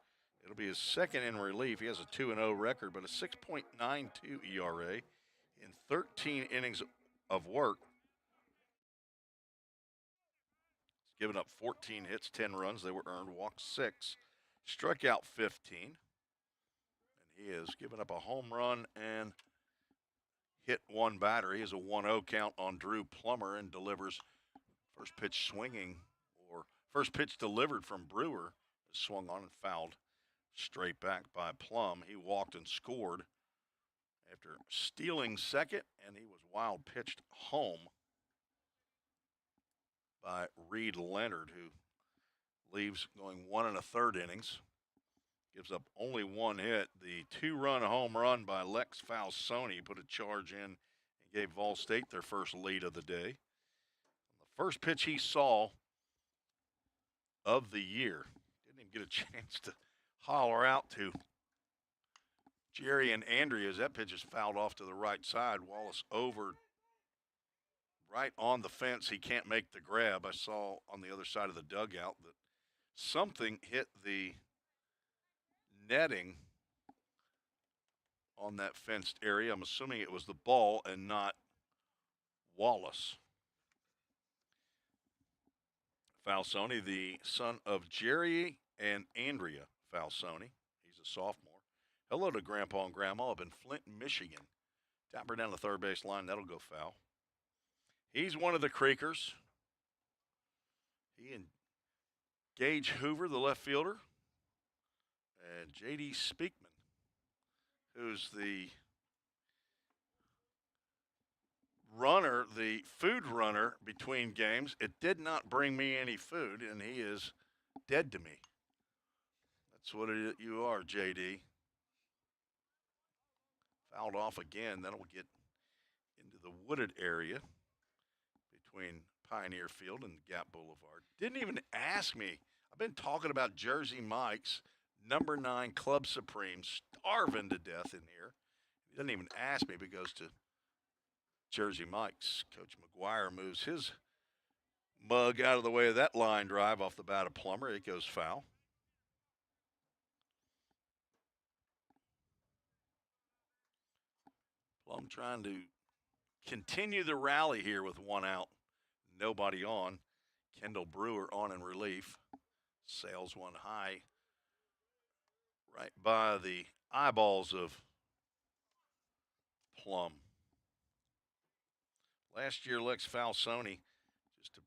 It'll be his 2nd in relief. He has a 2-0 record, but a 6.92 ERA in 13 innings of work. He's given up 14 hits, 10 runs. They were earned, walked 6, struck out 15. And he has given up a home run and hit 1 batter. He has a 1-0 count on Drew Plummer and delivers first pitch swinging, or first pitch delivered from Brewer, swung on and fouled straight back by Plum. He walked and scored after stealing second, and he was wild pitched home by Reed Leonard, who leaves going 1 1/3 innings. Gives up only 1 hit. The 2-run home run by Lex Falsoni put a charge in and gave VolState their first lead of the day. The first pitch he saw of the year, didn't even get a chance to holler out to Jerry and Andrea as that pitch is fouled off to the right side. Wallace over right on the fence. He can't make the grab. I saw on the other side of the dugout that something hit the netting on that fenced area. I'm assuming it was the ball and not Wallace. Falsoni, the son of Jerry and Andrea Falsoni. He's a sophomore. Hello to Grandpa and Grandma up in Flint, Michigan. Tap her down the third base line. That'll go foul. He's one of the Creekers. He and Gage Hoover, the left fielder, and J.D. Speakman, who's the runner, the food runner between games. It did not bring me any food, and he is dead to me. That's what you are, J.D. Fouled off again. That'll get into the wooded area between Pioneer Field and Gap Boulevard. Didn't even ask me. I've been talking about Jersey Mike's number 9 Club Supreme, starving to death in here. He doesn't even ask me, but goes to Jersey Mike's. Coach McGuire moves his mug out of the way of that line drive off the bat of Plummer. It goes foul. Plum trying to continue the rally here with 1 out, nobody on. Kendall Brewer on in relief. Sails one high right by the eyeballs of Plum. Last year, Lex Falsoni, just to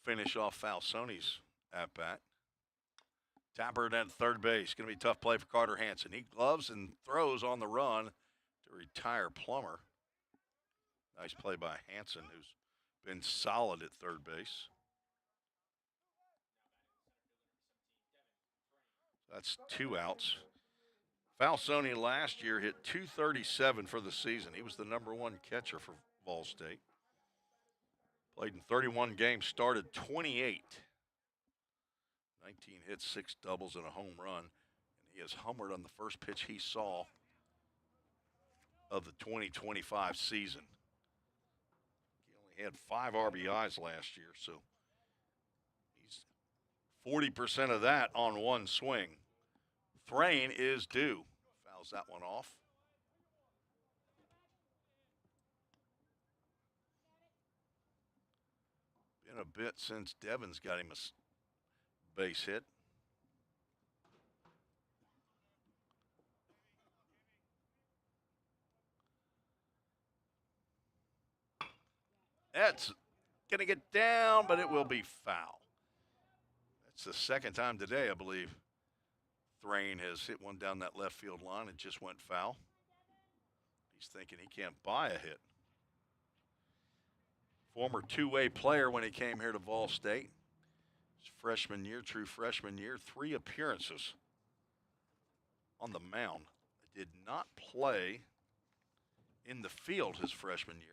finish off Falsoni's at-bat. Tapper at third base. Going to be a tough play for Carter Hansen. He gloves and throws on the run to retire Plummer. Nice play by Hansen, who's been solid at third base. That's 2 outs. Falsoni last year hit .237 for the season. He was the number 1 catcher for VolState. Played in 31 games, started 28. 19 hits, 6 doubles, and a home run. And he has homered on the first pitch he saw of the 2025 season. He only had 5 RBIs last year, so he's 40% of that on 1 swing. Thrain is due. Fouls that one off. Been a bit since Devon's got him a base hit. That's going to get down, but it will be foul. That's the second time today, I believe, Thrain has hit one down that left field line and just went foul. He's thinking he can't buy a hit. Former two-way player when he came here to VolState. His freshman year, true freshman year, 3 appearances on the mound. Did not play in the field his freshman year.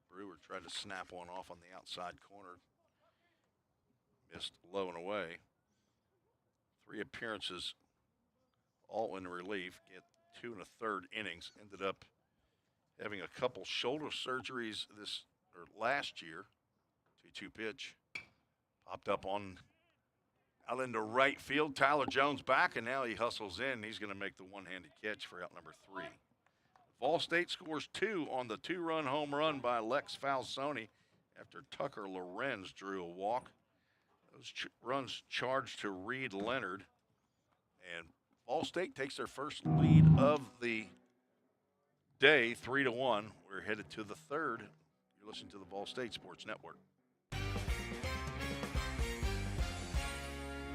Brewer tried to snap one off on the outside corner. missed low and away. 3 appearances, all in relief. Get 2 1/3 innings. Ended up having a couple shoulder surgeries last year. 2-2 pitch. Popped up out into right field. Tyler Jones back, and now he hustles in. He's going to make the one-handed catch for out number 3. VolState scores 2 on the 2-run home run by Lex Falsoni after Tucker Lorenz drew a walk. Those runs charged to Reed Leonard. And VolState takes their first lead of the day, 3-1. We're headed to the 3rd. You're listening to the VolState Sports Network.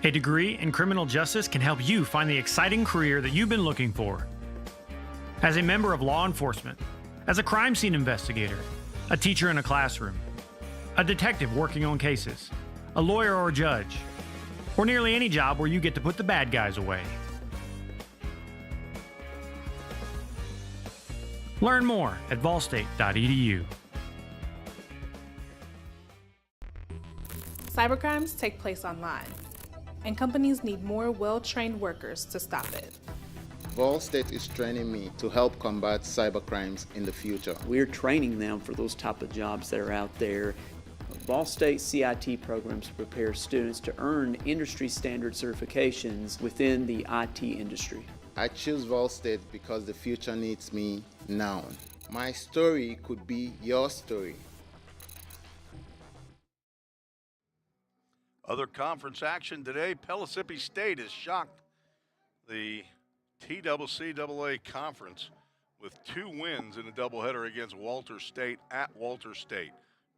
A degree in criminal justice can help you find the exciting career that you've been looking for. As a member of law enforcement, as a crime scene investigator, a teacher in a classroom, a detective working on cases, a lawyer or judge, or nearly any job where you get to put the bad guys away. Learn more at volstate.edu. Cybercrimes take place online, and companies need more well-trained workers to stop it. VolState is training me to help combat cybercrimes in the future. We're training them for those type of jobs that are out there. VolState CIT programs prepare students to earn industry standard certifications within the IT industry. I choose VolState because the future needs me now. My story could be your story. Other conference action today, Pellissippi State has shocked the TCCAA conference with 2 wins in a doubleheader against Walter State at Walter State.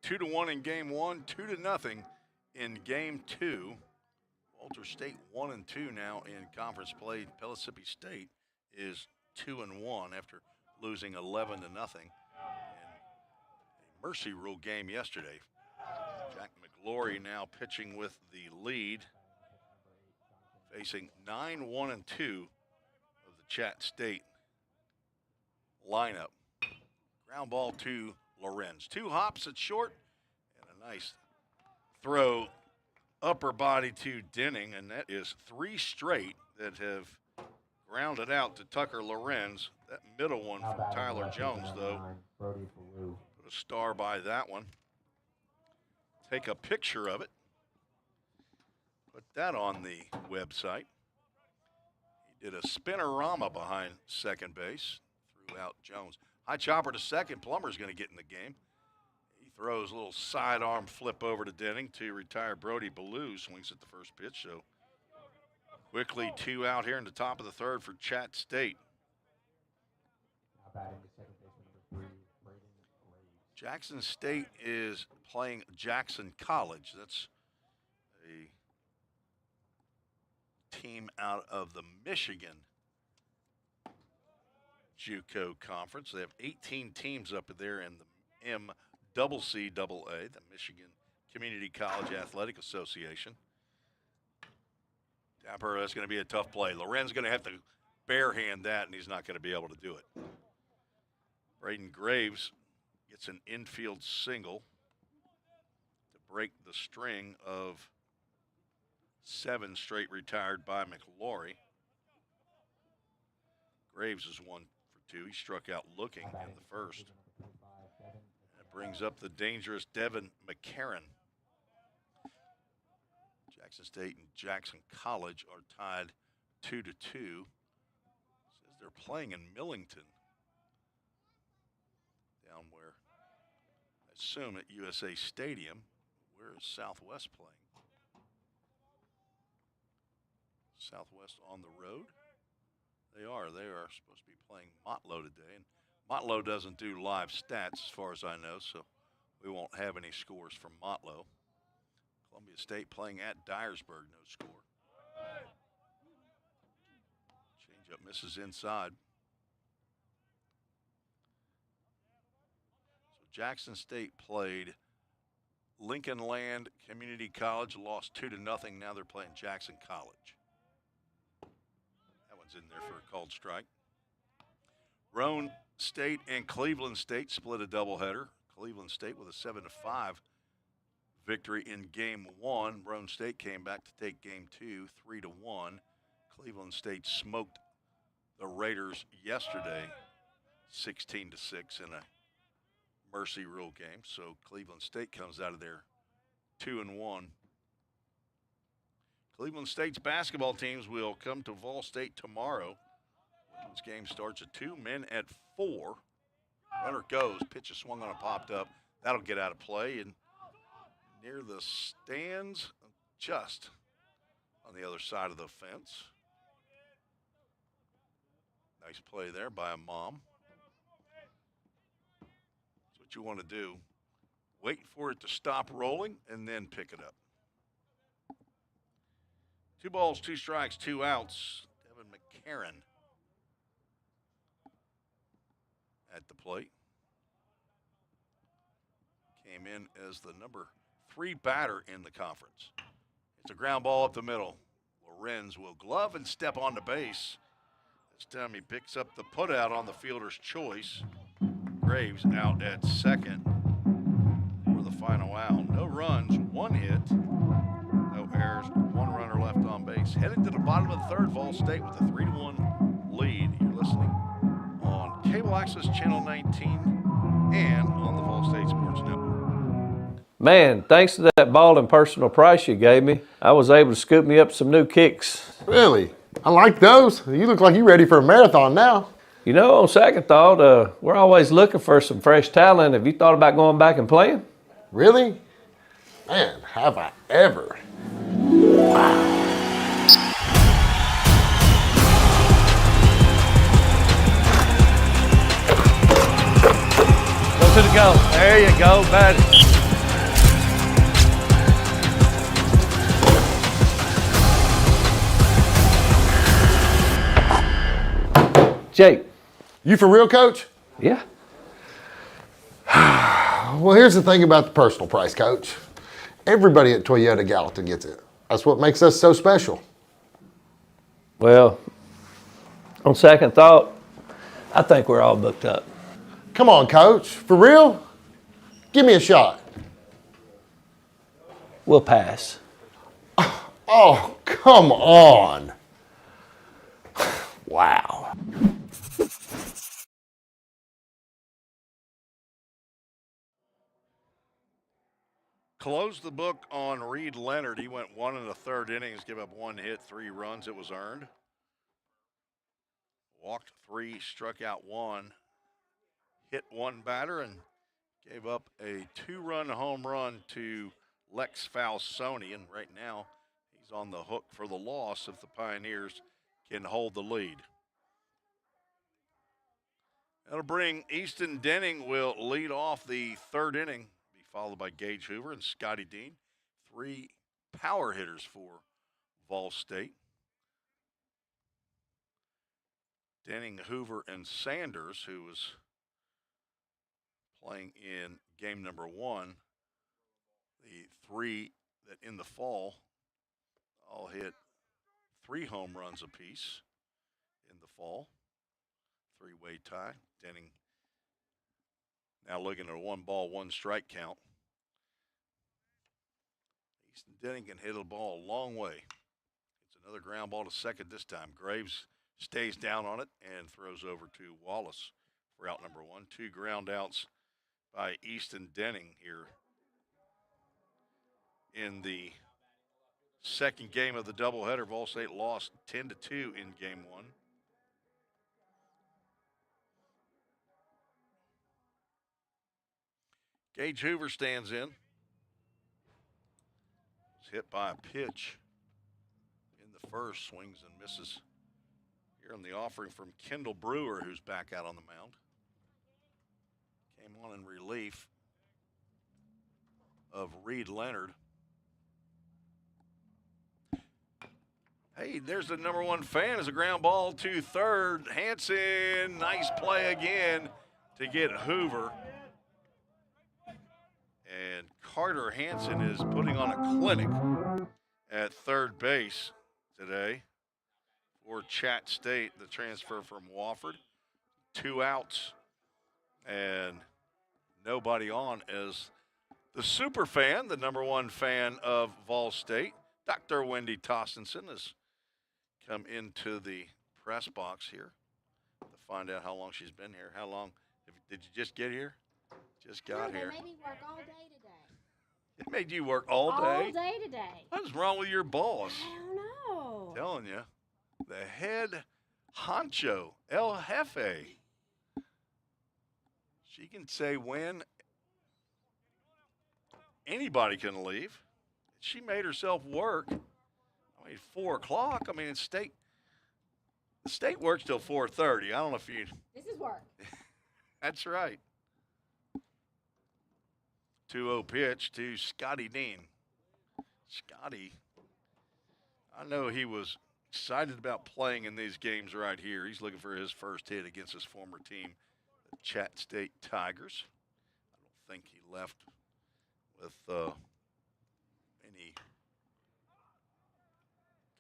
2-1 in game 1, 2-0 in game 2. Walter State 1-2 now in conference play. Pellissippi State is 2-1 after losing 11-0 in a mercy rule game yesterday. Jack McGlory now pitching with the lead, facing 9-1-2 of the Chat State lineup. Ground ball to Lorenz. 2 hops at short and a nice throw upper body to Denning, and that is 3 straight that have grounded out to Tucker Lorenz. That middle one from Tyler Jones, though. Put a star by that one. Take a picture of it. Put that on the website. He did a spinorama behind second base. Threw out Jones. High chopper to second. Plummer's going to get in the game. He throws a little sidearm flip over to Denning to retire Brody Ballou. Swings at the first pitch. So quickly 2 out here in the top of the 3rd for Chat State. Jackson State is playing Jackson College. That's a team out of the Michigan JUCO Conference. They have 18 teams up there in the MCCAA, the Michigan Community College Athletic Association. Dapper, that's going to be a tough play. Lorenz going to have to barehand that, and he's not going to be able to do it. Braden Graves gets an infield single to break the string of 7 straight retired by McLaury. Graves is 1 for 2. He struck out looking in the first. That brings up the dangerous Devin McCarron. Jackson State and Jackson College are tied 2-2. Says they're playing in Millington, down where I assume at USA Stadium. Where is Southwest playing? Southwest on the road? They are supposed to be playing Motlow today, and Motlow doesn't do live stats as far as I know, so we won't have any scores from Motlow. Columbia State playing at Dyersburg, no score. Change up misses inside. So Jackson State played Lincoln Land Community College, lost 2-0. Now they're playing Jackson College. That one's in there for a called strike. Roane State and Cleveland State split a doubleheader. Cleveland State with a 7-5 victory in game 1. VolState came back to take game 2, 3-1. Cleveland State smoked the Raiders yesterday, 16-6 in a mercy rule game. So Cleveland State comes out of there 2-1. Cleveland State's basketball teams will come to VolState tomorrow. This game starts at 2, men at 4. Runner goes, pitch is swung on and popped up. That'll get out of play and near the stands, just on the other side of the fence. Nice play there by a mom. That's what you want to do. Wait for it to stop rolling and then pick it up. 2 balls, 2 strikes, 2 outs. Devin McCarron at the plate. Came in as the number 3 batter in the conference. It's a ground ball up the middle. Lorenz will glove and step on the base. This time he picks up the putout on the fielder's choice. Graves out at second for the final out. No runs, 1 hit, no errors, 1 runner left on base. Heading to the bottom of the third, VolState with a 3-1 lead. You're listening on Cable Access Channel 19 and on the VolState Sports Network. Man, thanks to that ball and personal price you gave me, I was able to scoop me up some new kicks. Really? I like those. You look like you're ready for a marathon now. You know, on second thought, we're always looking for some fresh talent. Have you thought about going back and playing? Really? Man, have I ever. Wow. Go to the goal. There you go, buddy. Jake. You for real, Coach? Yeah. Well, here's the thing about the personal price, Coach. Everybody at Toyota Gallatin gets it. That's what makes us so special. Well, on second thought, I think we're all booked up. Come on, Coach. For real? Give me a shot. We'll pass. Oh, come on. Wow. Closed the book on Reed Leonard. He went 1 1/3 innings, gave up 1 hit, 3 runs. It was earned. Walked 3, struck out 1, hit 1 batter, and gave up a 2-run home run to Lex Falsoni. And right now, he's on the hook for the loss if the Pioneers can hold the lead. That'll bring Easton Denning will lead off the 3rd inning, be followed by Gage Hoover and Scotty Dean. 3 power hitters for VolState. Denning, Hoover, and Sanders, who was playing in game number 1. The 3 that in the fall all hit 3 home runs apiece in the fall. 3-way tie. Denning now looking at a 1-ball, 1-strike count. Easton Denning can hit a ball a long way. It's another ground ball to second this time. Graves stays down on it and throws over to Wallace for out number 1. 2 ground outs by Easton Denning here in the second game of the doubleheader. VolState lost 10-2 in game 1. Gage Hoover stands in. Was hit by a pitch in the first, swings and misses. Here on the offering from Kendall Brewer, who's back out on the mound. Came on in relief of Reed Leonard. Hey, there's the number 1 fan as a ground ball to third. Hanson, nice play again to get Hoover. And Carter Hanson is putting on a clinic at third base today for Chat State, the transfer from Wofford. 2 outs and nobody on as The super fan, the #1 fan of VolState, Dr. Wendy Tostenson, has come into the press box here to find out how long she's been here. How long? Did you just get here? Just got here. They made me work all day today. It made you work all day? All day today. What's wrong with your boss? I don't know. Telling you. The head honcho, El Jefe. She can say when anybody can leave. She made herself work. I mean, 4 o'clock. I mean, the state works till 4:30. I don't know if you. This is work. That's right. 2-0 pitch to Scotty Dean. Scotty, I know he was excited about playing in these games right here. He's looking for his first hit against his former team, the Chat State Tigers. I don't think he left with any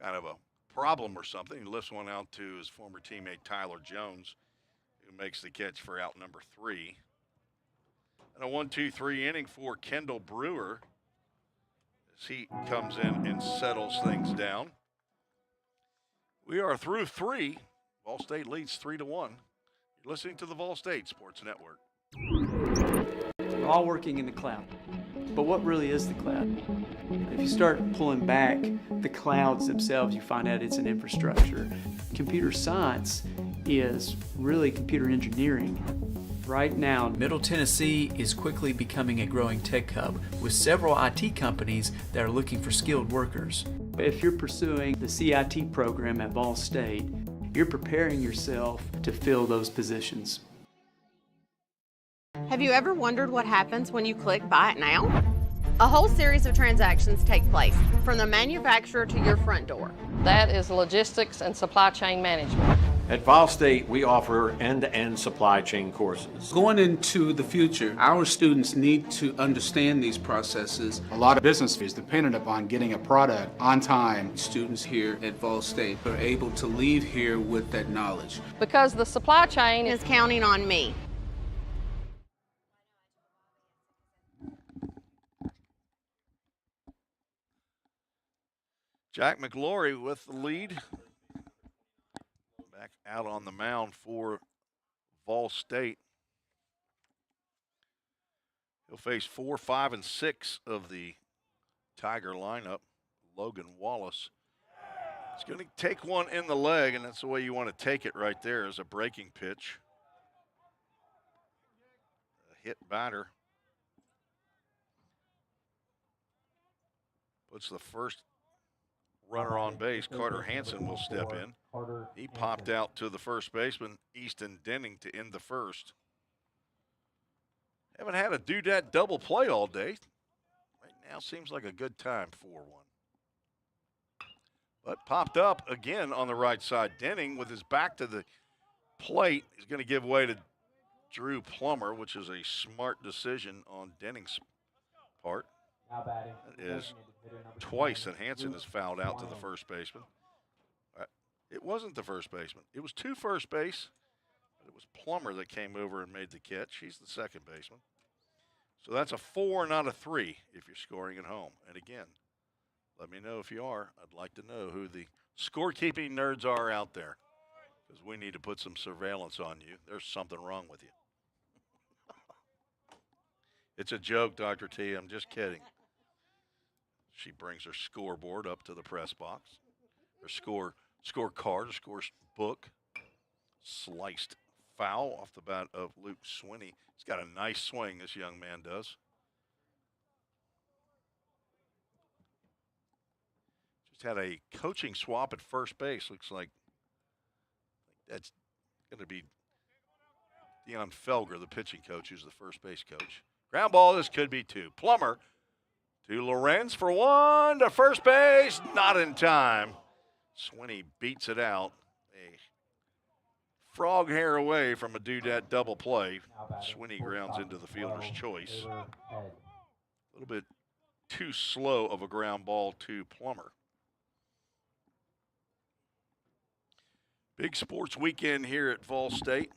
kind of a problem or something. He lifts one out to his former teammate Tyler Jones, who makes the catch for out number 3. And a 1-2-3 inning for Kendall Brewer as he comes in and settles things down. We are through 3. VolState leads 3-1. You're listening to the VolState Sports Network. We're all working in the cloud. But what really is the cloud? If you start pulling back the clouds themselves, you find out it's an infrastructure. Computer science is really computer engineering. Right now, Middle Tennessee is quickly becoming a growing tech hub with several IT companies that are looking for skilled workers. If you're pursuing the CIT program at VolState, you're preparing yourself to fill those positions. Have you ever wondered what happens when you click Buy It Now? A whole series of transactions take place, from the manufacturer to your front door. That is logistics and supply chain management. At VolState, we offer end-to-end supply chain courses. Going into the future, our students need to understand these processes. A lot of business is dependent upon getting a product on time. Students here at VolState are able to leave here with that knowledge. Because the supply chain is counting on me. Jack McGlory with the lead. Back out on the mound for VolState. He'll face 4, 5, and 6 of the Tiger lineup. Logan Wallace. He's going to take one in the leg, and that's the way you want to take it right there, as a breaking pitch. A hit batter. Puts the first runner on base. Carter Hansen will step in. He popped out to the first baseman, Easton Denning, to end the first. Haven't had a do-dat double play all day. Right now seems like a good time for one. But popped up again on the right side. Denning, with his back to the plate, is going to give way to Drew Plummer, which is a smart decision on Denning's part. That is twice that Hansen is fouled out to the first baseman. It wasn't the first baseman. It was 2 first base, but it was Plummer that came over and made the catch. He's the second baseman. So that's a 4, not a 3, if you're scoring at home. And again, let me know if you are. I'd like to know who the scorekeeping nerds are out there, because we need to put some surveillance on you. There's something wrong with you. It's a joke, Dr. T. I'm just kidding. She brings her scoreboard up to the press box. Her scorecard, her score book. Sliced foul off the bat of Luke Swinney. He's got a nice swing, this young man does. Just had a coaching swap at first base. Looks like that's going to be Deion Felger, the pitching coach, who's the first base coach. Ground ball, this could be 2. Plummer to Lorenz for 1 to first base, not in time. Swinney beats it out. A frog hair away from a do-dat double play. Swinney grounds into the fielder's choice. A little bit too slow of a ground ball to Plummer. Big sports weekend here at VolState.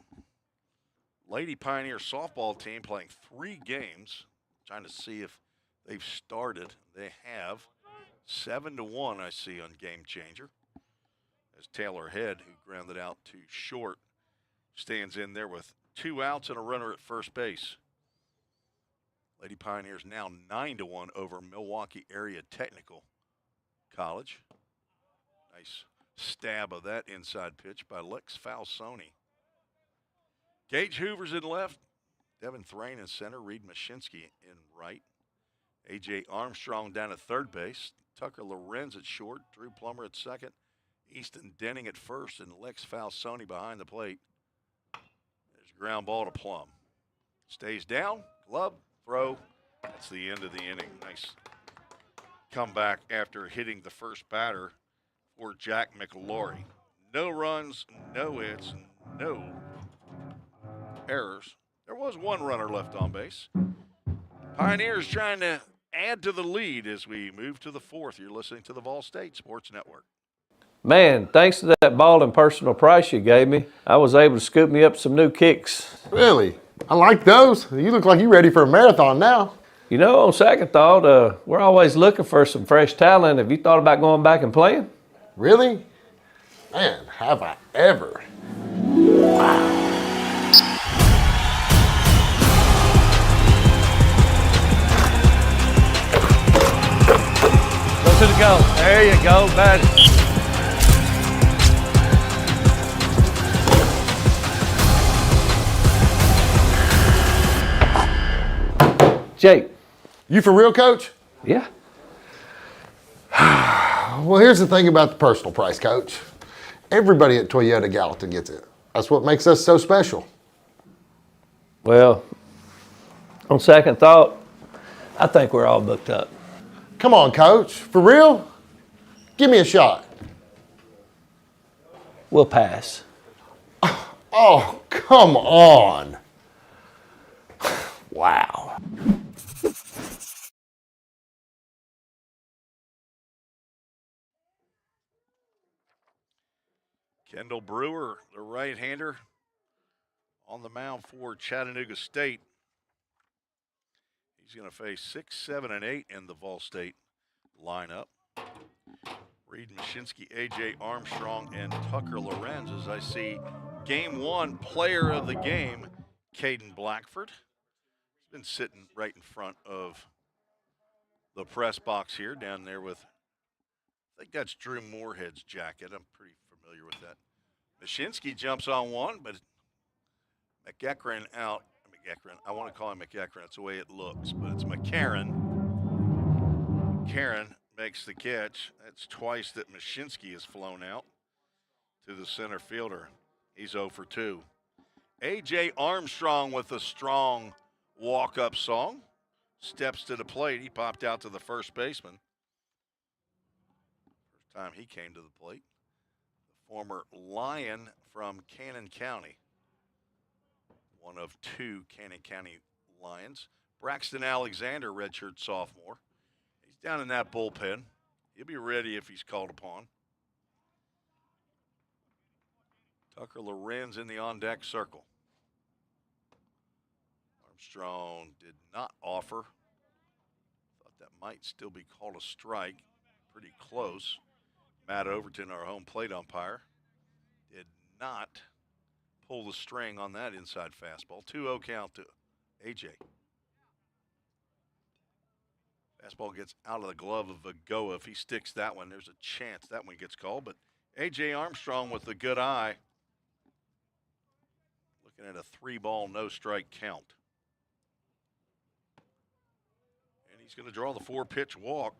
Lady Pioneer softball team playing 3 games, trying to see if They've started. They have 7-1, I see, on Game Changer. As Taylor Head, who grounded out to short, stands in there with 2 outs and a runner at first base. Lady Pioneers now 9-1 over Milwaukee Area Technical College. Nice stab of that inside pitch by Lex Falsoni. Gage Hoover's in left. Devin Thrain in center. Reed Mashinsky in right. A.J. Armstrong down at third base. Tucker Lorenz at short. Drew Plummer at second. Easton Denning at first. And Lex Falsoni behind the plate. There's a ground ball to Plum. Stays down. Glove. Throw. That's the end of the inning. Nice comeback after hitting the first batter for Jack McLaurie. No runs, no hits, no errors. There was 1 runner left on base. Pioneers trying to add to the lead as we move to the 4th. You're listening to the VolState Sports Network. Man, thanks to that ball and personal price you gave me, I was able to scoop me up some new kicks. Really? I like those. You look like you're ready for a marathon now. You know, on second thought, we're always looking for some fresh talent. Have you thought about going back and playing? Really? Man, have I ever. Wow. Go to the goal. There you go, buddy. Jake. You for real, Coach? Yeah. Well, here's the thing about the personal price, Coach. Everybody at Toyota Gallatin gets it. That's what makes us so special. Well, on second thought, I think we're all booked up. Come on, Coach. For real? Give me a shot. We'll pass. Oh, come on. Wow. Kendall Brewer, the right-hander, on the mound for Chattanooga State. He's going to face 6, 7, and 8 in the VolState lineup. Reed Mashinsky, A.J. Armstrong, and Tucker Lorenz as I see Game 1 player of the game, Caden Blackford. He's been sitting right in front of the press box here, down there with, I think that's Drew Moorhead's jacket. I'm pretty familiar with that. Mashinsky jumps on one, but McEachran out. I want to call him McEachran. That's the way it looks, but it's McCarron. McCarron makes the catch. That's twice that Mashinsky has flown out to the center fielder. He's 0 for 2. A.J. Armstrong with a strong walk-up song. Steps to the plate. He popped out to the first baseman. First time he came to the plate. The former Lion from Cannon County. One of 2 Cannon County Lions. Braxton Alexander, redshirt sophomore. He's down in that bullpen. He'll be ready if he's called upon. Tucker Lorenz in the on-deck circle. Armstrong did not offer. Thought that might still be called a strike. Pretty close. Matt Overton, our home plate umpire, did not pull the string on that inside fastball. 2-0 count to A.J. Fastball gets out of the glove of Vagoa. If he sticks that one, there's a chance that one gets called. But A.J. Armstrong with a good eye. Looking at a 3-ball, no-strike count. And he's going to draw the 4-pitch walk.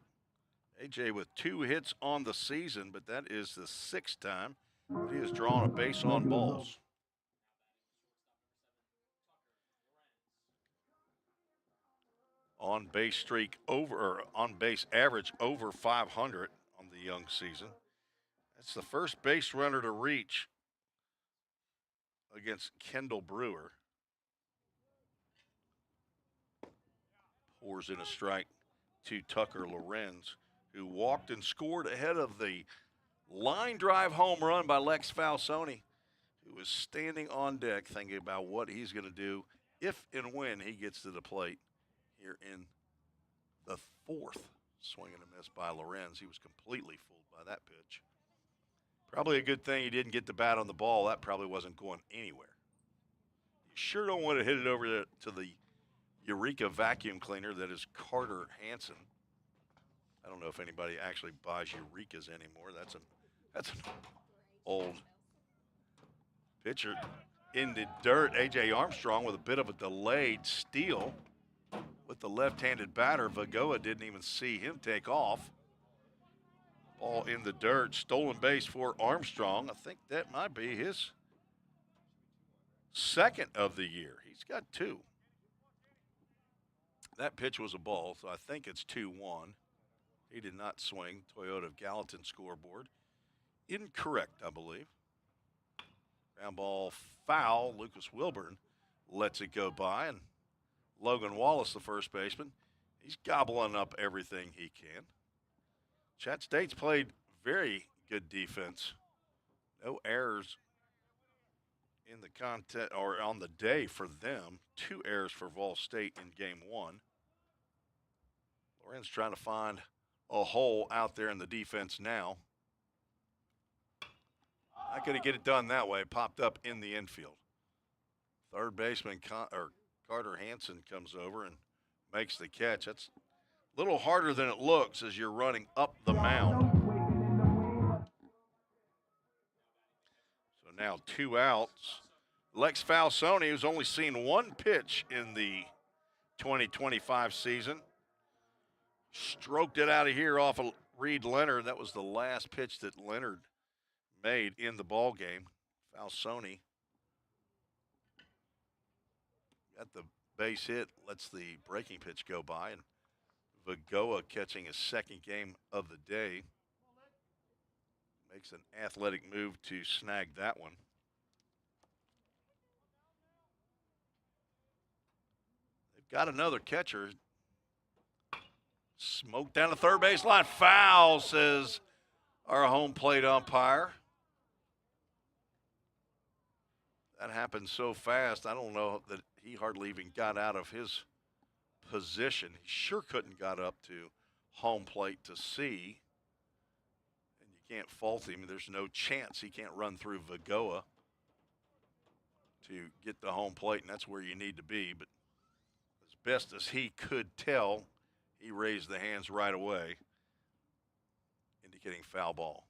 A.J. with 2 hits on the season, but that is the 6th time that he has drawn a base on balls. On base streak over, or on base average over 500 on the young season. That's the first base runner to reach against Kendall Brewer. Pours in a strike to Tucker Lorenz, who walked and scored ahead of the line drive home run by Lex Falsoni, who is standing on deck thinking about what he's going to do if and when he gets to the plate here in the fourth. Swing and a miss by Lorenz. He was completely fooled by that pitch. Probably a good thing he didn't get the bat on the ball. That probably wasn't going anywhere. You sure don't want to hit it over to the Eureka vacuum cleaner that is Carter Hansen. I don't know if anybody actually buys Eurekas anymore. That's an old pitcher. In the dirt, A.J. Armstrong with a bit of a delayed steal with the left-handed batter. Vagoa didn't even see him take off. Ball in the dirt, stolen base for Armstrong. I think that might be his second of the year. He's got two. That pitch was a ball, so I think it's 2-1. He did not swing. Toyota of Gallatin scoreboard. Incorrect, I believe. Ground ball foul. Lucas Wilburn lets it go by, and Logan Wallace, the first baseman, he's gobbling up everything he can. Chat State's played very good defense. No errors in the contest or on the day for them. 2 errors for VolState in game 1. Lorenz trying to find a hole out there in the defense now. Not going to get it done that way. Popped up in the infield. Third baseman Carter Hansen comes over and makes the catch. That's a little harder than it looks as you're running up the mound. So now 2 outs. Lex Falsoni, who's only seen 1 pitch in the 2025 season, stroked it out of here off of Reed Leonard. That was the last pitch that Leonard made in the ball game. Falsoni got the base hit, lets the breaking pitch go by, and Vagoa catching his second game of the day. Makes an athletic move to snag that one. They've got another catcher. Smoked down the third base line. Foul, says our home plate umpire. That happened so fast, I don't know that he hardly even got out of his position. He sure couldn't got up to home plate to see. And you can't fault him. There's no chance he can't run through Vagoa to get the home plate, and that's where you need to be. But as best as he could tell, he raised the hands right away, indicating foul ball.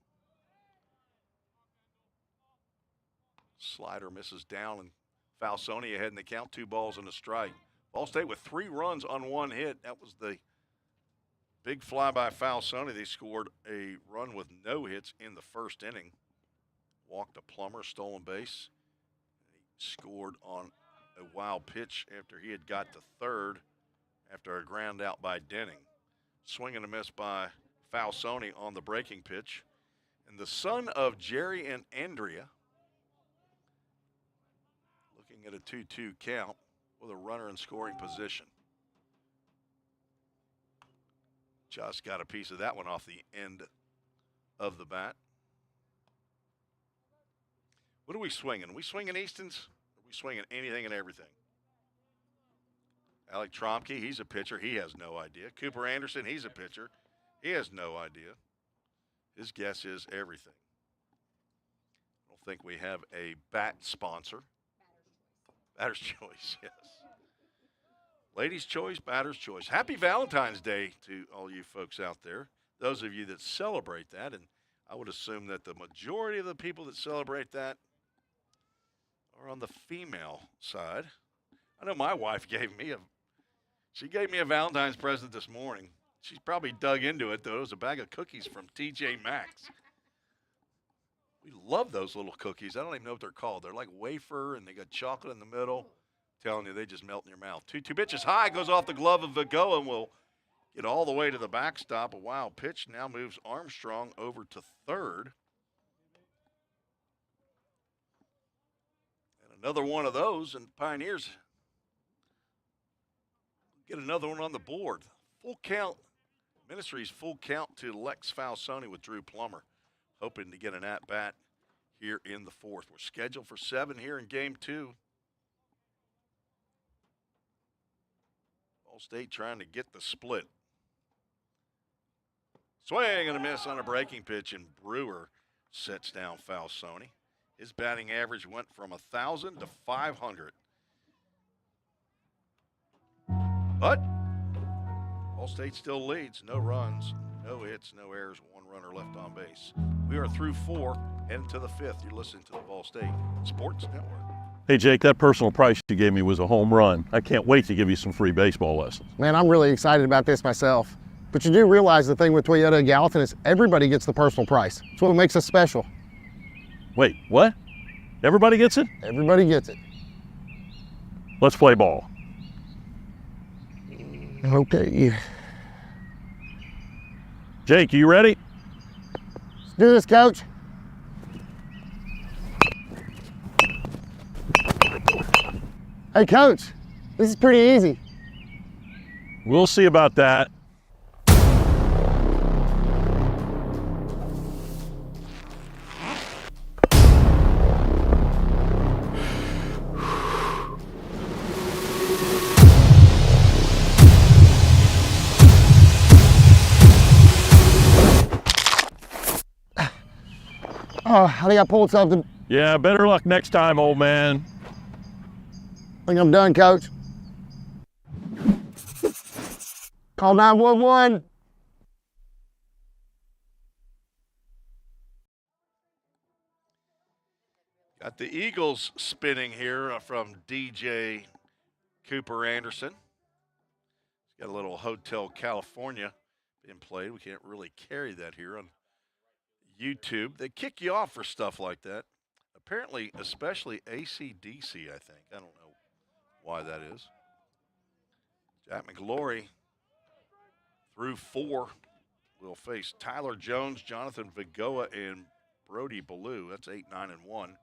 Slider misses down, and Falsoni ahead in the count, 2 balls and a strike. VolState with 3 runs on 1 hit. That was the big fly by Falsoni. They scored a run with no hits in the first inning. Walked a Plummer, stolen base. He scored on a wild pitch after he had got to third after a ground out by Denning. Swing and a miss by Falsoni on the breaking pitch. And the son of Jerry and Andrea, looking at a 2-2 count with a runner in scoring position. Just got a piece of that one off the end of the bat. What are we swinging? Are we swinging Eastons? Are we swinging anything and everything? Alec Tromke, he's a pitcher. He has no idea. Cooper Anderson, he's a pitcher. He has no idea. His guess is everything. I don't think we have a bat sponsor. Batter's choice, yes. Ladies' choice, batter's choice. Happy Valentine's Day to all you folks out there, those of you that celebrate that. And I would assume that the majority of the people that celebrate that are on the female side. I know my wife gave me a Valentine's present this morning. She's probably dug into it, though. It was a bag of cookies from TJ Maxx. We love those little cookies. I don't even know what they're called. They're like wafer, and they got chocolate in the middle. I'm telling you, they just melt in your mouth. 2 pitches high, goes off the glove of Vagoa, and will get all the way to the backstop. A wild pitch now moves Armstrong over to third. And another one of those, and Pioneers get another one on the board. Full count. Ministries full count to Lex Falsoni with Drew Plummer, hoping to get an at-bat here in the 4th. We're scheduled for 7 here in game 2. VolState trying to get the split. Swing and a miss on a breaking pitch, and Brewer sets down Falsoni. His batting average went from 1,000 to 500. But VolState still leads. No runs, no hits, no errors, one runner left on base. We are through 4, heading to the 5th. You're listening to the VolState Sports Network. Hey, Jake, that personal price you gave me was a home run. I can't wait to give you some free baseball lessons. Man, I'm really excited about this myself. But you do realize the thing with Toyota of Gallatin is everybody gets the personal price. It's what makes us special. Wait, what? Everybody gets it? Everybody gets it. Let's play ball. Okay. Jake, you ready? Let's do this, Coach. Hey, Coach, this is pretty easy. We'll see about that. Oh, I think I pulled something. Yeah, better luck next time, old man. I think I'm done, Coach. Call 911. Got the Eagles spinning here from DJ Cooper Anderson. He's got a little Hotel California being played. We can't really carry that here on YouTube. They kick you off for stuff like that. Apparently, especially AC/DC, I think. I don't know why that is. Jack McGlory through 4 will face Tyler Jones, Jonathan Vigoa, and Brody Ballou. That's 8, 9, and 1.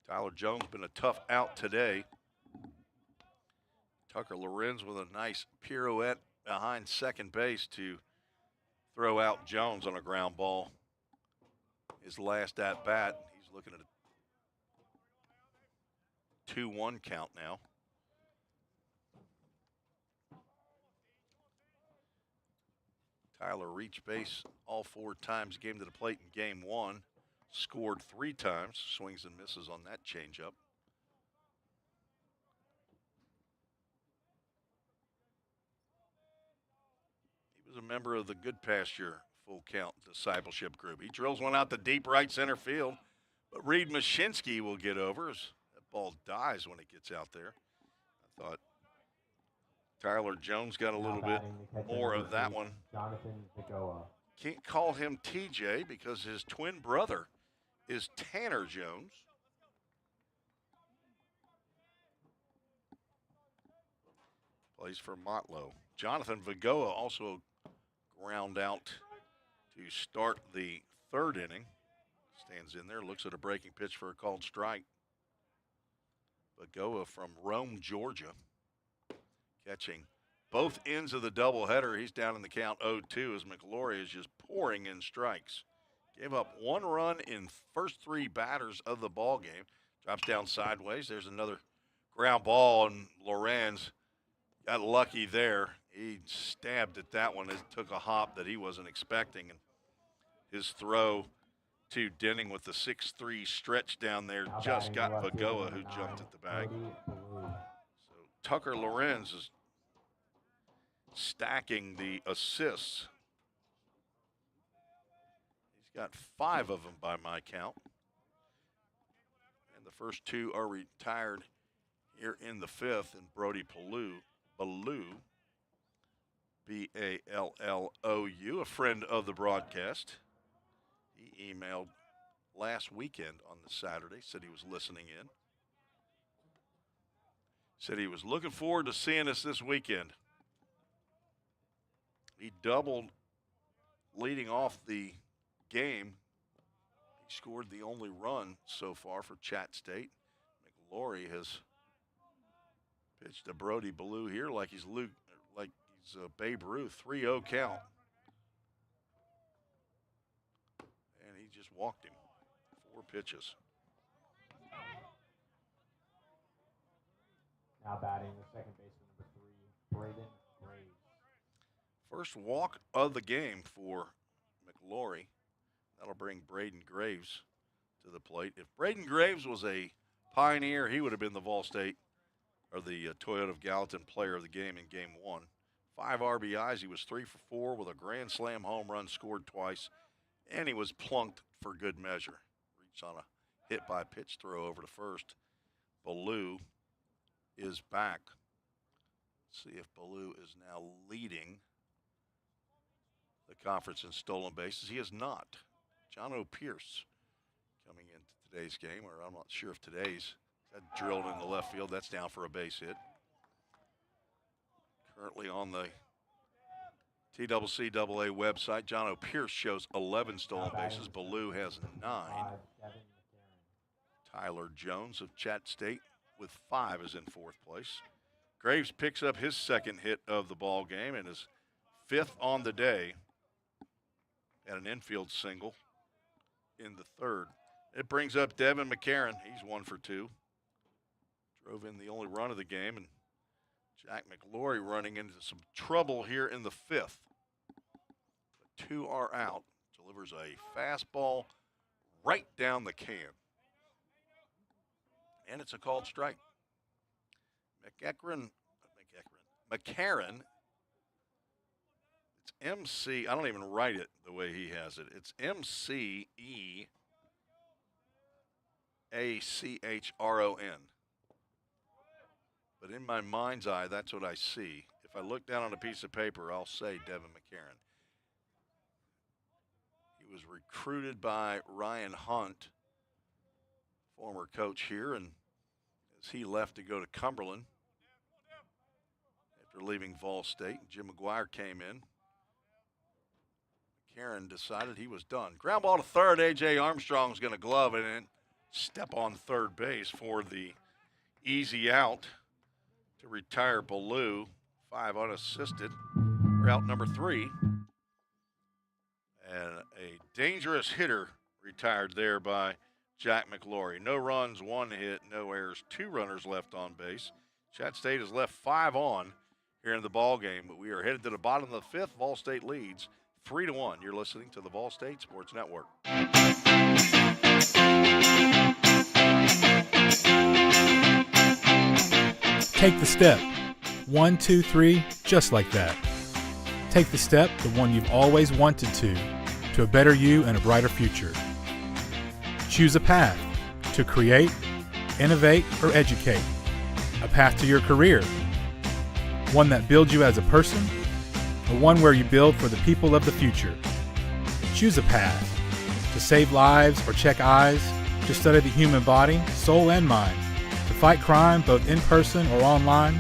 Tyler Jones been a tough out today. Tucker Lorenz with a nice pirouette behind second base to throw out Jones on a ground ball. His last at bat, he's looking at a 2-1 count now. Tyler reached base all 4 times, came to the plate in game 1, scored 3 times, swings and misses on that changeup. He was a member of the Good Pasture Full Count Discipleship Group. He drills one out to deep right center field, but Reed Mashinsky will get over as that ball dies when it gets out there. I thought Tyler Jones got a little bit more of that one. Jonathan Vigoa. Can't call him TJ because his twin brother is Tanner Jones. Plays for Motlow. Jonathan Vigoa also ground out to start the 3rd inning. Stands in there, looks at a breaking pitch for a called strike. Vigoa from Rome, Georgia, catching both ends of the doubleheader. He's down in the count 0-2 as McLaury is just pouring in strikes. Gave up 1 run in first 3 batters of the ball game. Drops down sideways. There's another ground ball, and Lorenz got lucky there. He stabbed at that one. It took a hop that he wasn't expecting, and his throw to Denning with the 6-3 stretch down there just got Vigoa, who jumped at the bag. So Tucker Lorenz is stacking the assists. He's got 5 of them by my count. And the first 2 are retired here in the 5th. And Brody Ballou, B-A-L-L-O-U, a friend of the broadcast. He emailed last weekend on the Saturday, said he was listening in. Said he was looking forward to seeing us this weekend. He doubled leading off the game. He scored the only run so far for Chat State. McLaury has pitched to Brody Ballou here like he's Babe Ruth, 3-0 count. And he just walked him. 4 pitches. Now batting the second baseman, number 3, Braden Graves. First walk of the game for McLaury. That'll bring Braden Graves to the plate. If Braden Graves was a Pioneer, he would have been the VolState or the Toyota of Gallatin player of the game in Game 1. 5 RBIs. He was 3 for 4 with a grand slam home run, scored twice, and he was plunked for good measure. Reached on a hit by pitch throw over to first. Ballou is back. Let's see if Ballou is now leading the conference in stolen bases. He is not. John O'Pierce coming into today's game, or I'm not sure if today's. That drilled in the left field. That's down for a base hit. Currently on the TCCAA website, John O'Pierce shows 11 stolen bases. Ballou has 9. Tyler Jones of Chat State with 5 is in 4th place. Graves picks up his 2nd hit of the ball game and is 5th on the day at an infield single in the 3rd. It brings up Devin McCarron. He's 1 for 2. Drove in the only run of the game, and Jack McLaury running into some trouble here in the 5th. But 2 are out. Delivers a fastball right down the can. And it's a called strike. McCarron. It's MC. I don't even write it the way he has it. It's MCEACHRON. But in my mind's eye, that's what I see. If I look down on a piece of paper, I'll say Devin McCarron. He was recruited by Ryan Hunt, former coach here, and as he left to go to Cumberland after leaving VolState, Jim McGuire came in. McCarron decided he was done. Ground ball to third. A.J. Armstrong's going to glove it and step on third base for the easy out to retire Ballou. 5 unassisted for out number 3. And a dangerous hitter retired there by Jack McLaury. No runs, 1 hit, no errors, 2 runners left on base. Chat State has left 5 on here in the ball game, but we are headed to the bottom of the 5th. VolState leads 3-1. You're listening to the VolState Sports Network. Take the step. 1, 2, 3, just like that. Take the step, the one you've always wanted to a better you and a brighter future. Choose a path to create, innovate, or educate. A path to your career. One that builds you as a person, or one where you build for the people of the future. Choose a path to save lives or check eyes, to study the human body, soul, and mind, to fight crime both in person or online,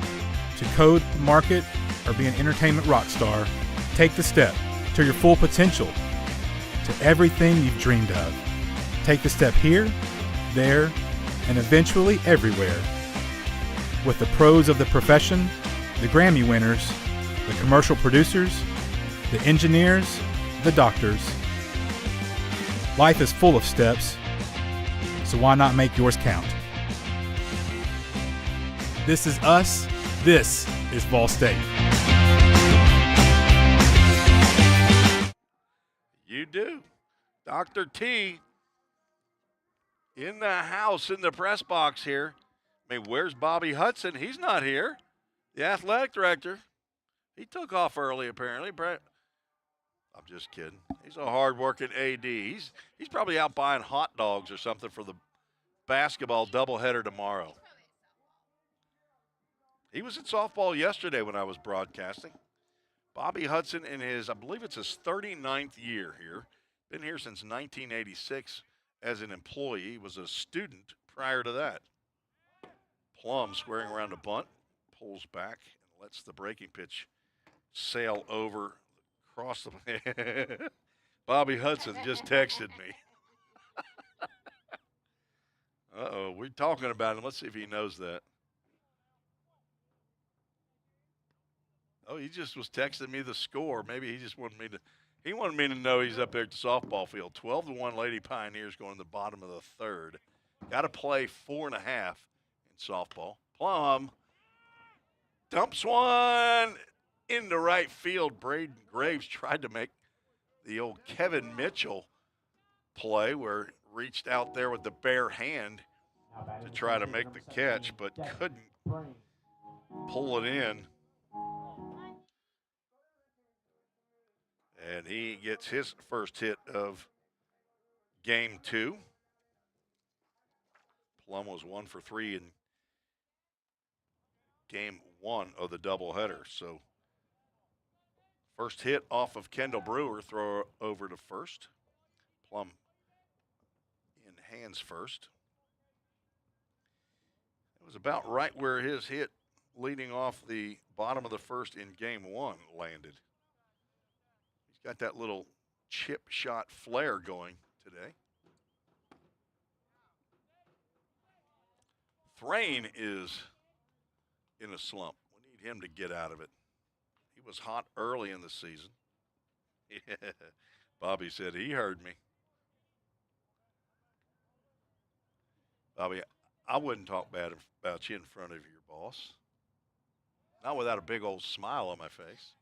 to code, market, or be an entertainment rock star. Take the step to your full potential, to everything you've dreamed of. Take the step here, there, and eventually everywhere. With the pros of the profession, the Grammy winners, the commercial producers, the engineers, the doctors. Life is full of steps, so why not make yours count? This is us. This is VolState. You do. Dr. T in the house in the press box here. I mean, where's Bobby Hudson? He's not here. The athletic director. He took off early, apparently. I'm just kidding. He's a hard-working AD. He's probably out buying hot dogs or something for the basketball doubleheader tomorrow. He was at softball yesterday when I was broadcasting. Bobby Hudson in his, I believe it's his 39th year here. Been here since 1986 as an employee. He was a student prior to that. Plum squaring around a bunt, pulls back and lets the breaking pitch sail over across the. Bobby Hudson just texted me. Uh-oh, we're talking about him. Let's see if he knows that. Oh, he just was texting me the score. Maybe he just wanted me to know he's up there at the softball field. 12-1 Lady Pioneers going to the bottom of the 3rd. Got to play 4.5 in softball. Plum dumps one into right field. Braden Graves tried to make the old Kevin Mitchell play where he reached out there with the bare hand to try to make the catch, but couldn't pull it in. And he gets his first hit of game 2. Plum was 1 for 3 in game 1 of the doubleheader. So first hit off of Kendall Brewer, throw over to first. Plum in hands first. It was about right where his hit leading off the bottom of the first in game 1 landed. He's got that little chip shot flare going today. Thrain is in a slump. We need him to get out of it. He was hot early in the season. Yeah. Bobby said he heard me. Bobby, I wouldn't talk bad about you in front of your boss. Not without a big old smile on my face.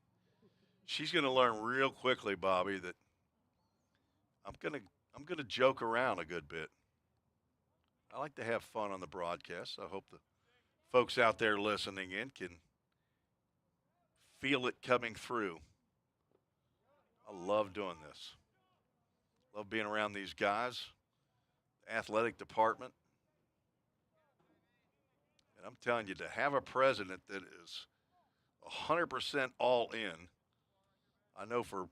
She's going to learn real quickly, Bobby, that I'm going to joke around a good bit. I like to have fun on the broadcast. I hope the folks out there listening in can feel it coming through. I love doing this. Love being around these guys, the athletic department. And I'm telling you, to have a president that is 100% all in, I know for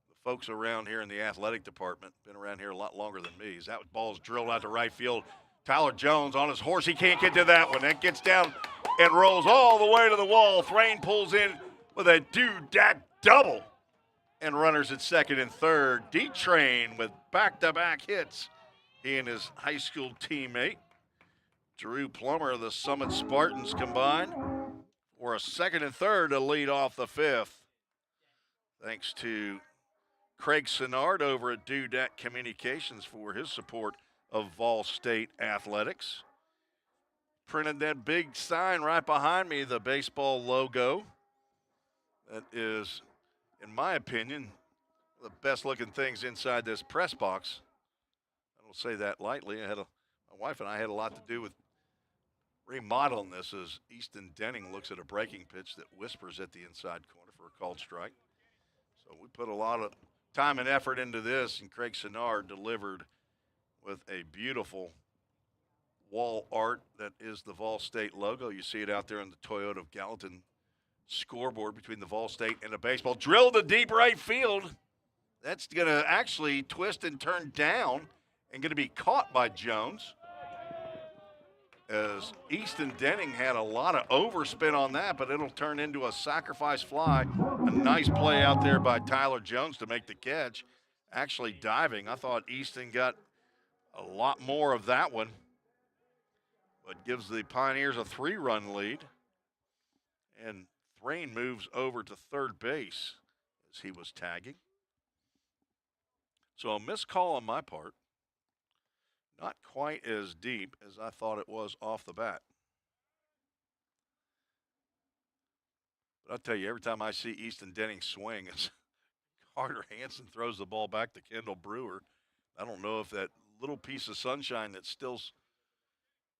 the folks around here in the athletic department, been around here a lot longer than me, as that ball's drilled out to right field. Tyler Jones on his horse. He can't get to that one. That gets down and rolls all the way to the wall. Thrain pulls in with a doo-dah double. And runners at second and third. D-Train with back-to-back hits. He and his high school teammate, Drew Plummer of the Summit Spartans, combined for a second and third to lead off the fifth. Thanks to Craig Sinnard over at Dudek Communications for his support of VolState Athletics. Printed that big sign right behind me, the baseball logo. That is, in my opinion, the best looking things inside this press box. I don't say that lightly. My wife and I had a lot to do with remodeling this as Easton Denning looks at a breaking pitch that whispers at the inside corner for a called strike. So we put a lot of time and effort into this, and Craig Sinnard delivered with a beautiful wall art that is the VolState logo. You see it out there on the Toyota of Gallatin scoreboard between the VolState and the baseball. Drilled to deep right field. That's going to actually twist and turn down and going to be caught by Jones. As Easton Denning had a lot of overspin on that, but it'll turn into a sacrifice fly. A nice play out there by Tyler Jones to make the catch. Actually diving. I thought Easton got a lot more of that one, but gives the Pioneers a 3-run lead. And Thrain moves over to third base as he was tagging. So a missed call on my part. Not quite as deep as I thought it was off the bat. But I'll tell you, every time I see Easton Denning swing, as Carter Hansen throws the ball back to Kendall Brewer, I don't know if that little piece of sunshine that's still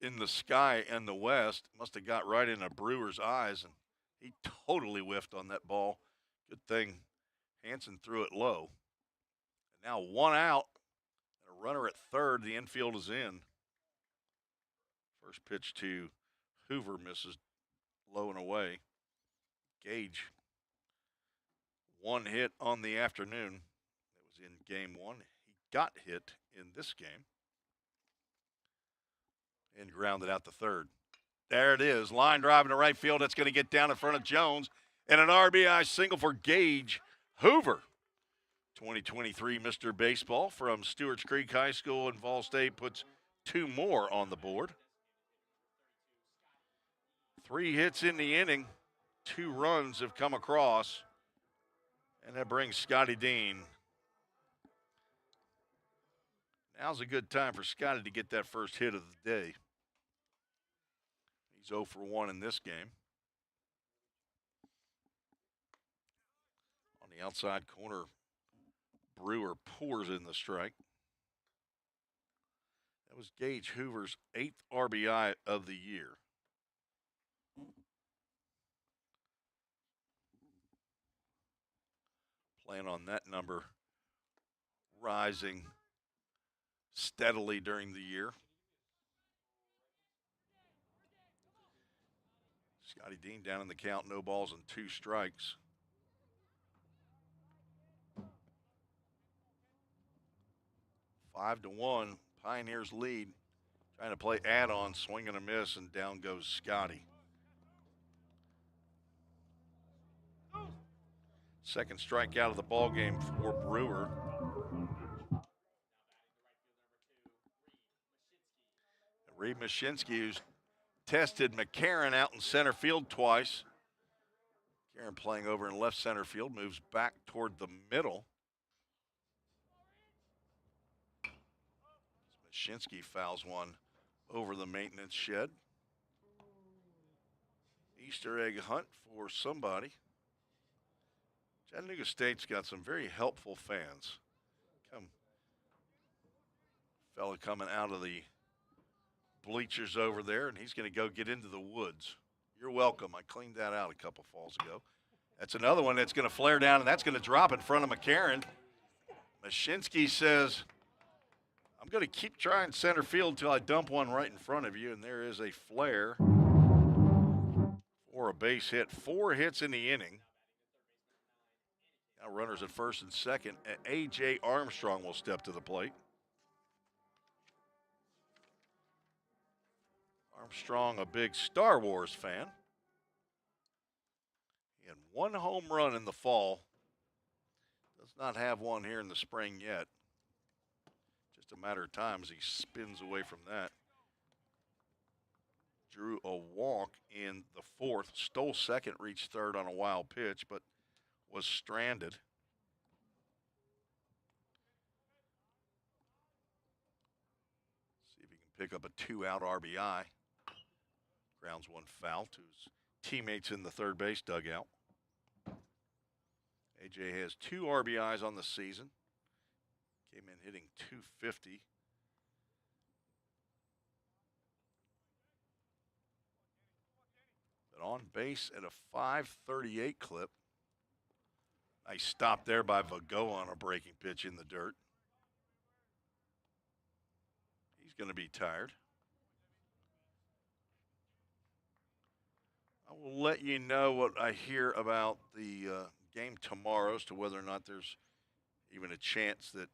in the sky in the west must have got right into Brewer's eyes, and he totally whiffed on that ball. Good thing Hansen threw it low. And now 1 out. A runner at third, the infield is in. First pitch to Hoover misses low and away. Gage, 1 hit on the afternoon. That was in game 1. He got hit in this game and grounded out to third. There it is. Line drive to right field. That's going to get down in front of Jones. And an RBI single for Gage Hoover. 2023 Mr. Baseball from Stewart's Creek High School in VolState puts 2 more on the board. 3 hits in the inning. 2 runs have come across. And that brings Scotty Dean. Now's a good time for Scotty to get that first hit of the day. He's 0 for 1 in this game. On the Outside corner, Brewer pours in the strike. That was Gage Hoover's 8th RBI of the year. Plan on that number rising steadily during the year. Scotty Dean down in the count, no balls and 2 strikes. Five to 1, Pioneers lead. Trying to play add-on, swing and a miss, and down goes Scotty. Second strikeout of the ball game for Brewer. Reed Mashinsky, who's tested McCarron out in center field twice. McCarron playing over in left center field, moves back toward the middle. Mashinsky fouls one over the maintenance shed. Easter egg hunt for somebody. Chattanooga State's got some very helpful fans. Fella coming out of the bleachers over there, and he's going to go get into the woods. You're welcome. I cleaned that out a couple falls ago. That's another one that's going to flare down, and that's going to drop in front of McCarron. Mashinsky says, I'm going to keep trying center field until I dump one right in front of you, and there is a flare for a base hit. 4 hits in the inning. Now runners at first and second. A.J. Armstrong will step to the plate. Armstrong, a big Star Wars fan. He had 1 home run in the fall. Does not have one here in the spring yet. Just a matter of time as he spins away from that. Drew a walk in the 4th. Stole second, reached third on a wild pitch, but was stranded. See if he can pick up a 2-out RBI. Grounds one foul to his teammates in the third base dugout. AJ has 2 RBIs on the season. Came in hitting .250. But on base at a .538 clip. Nice stop there by Vago on a breaking pitch in the dirt. He's going to be tired. I will let you know what I hear about the game tomorrow as to whether or not there's even a chance that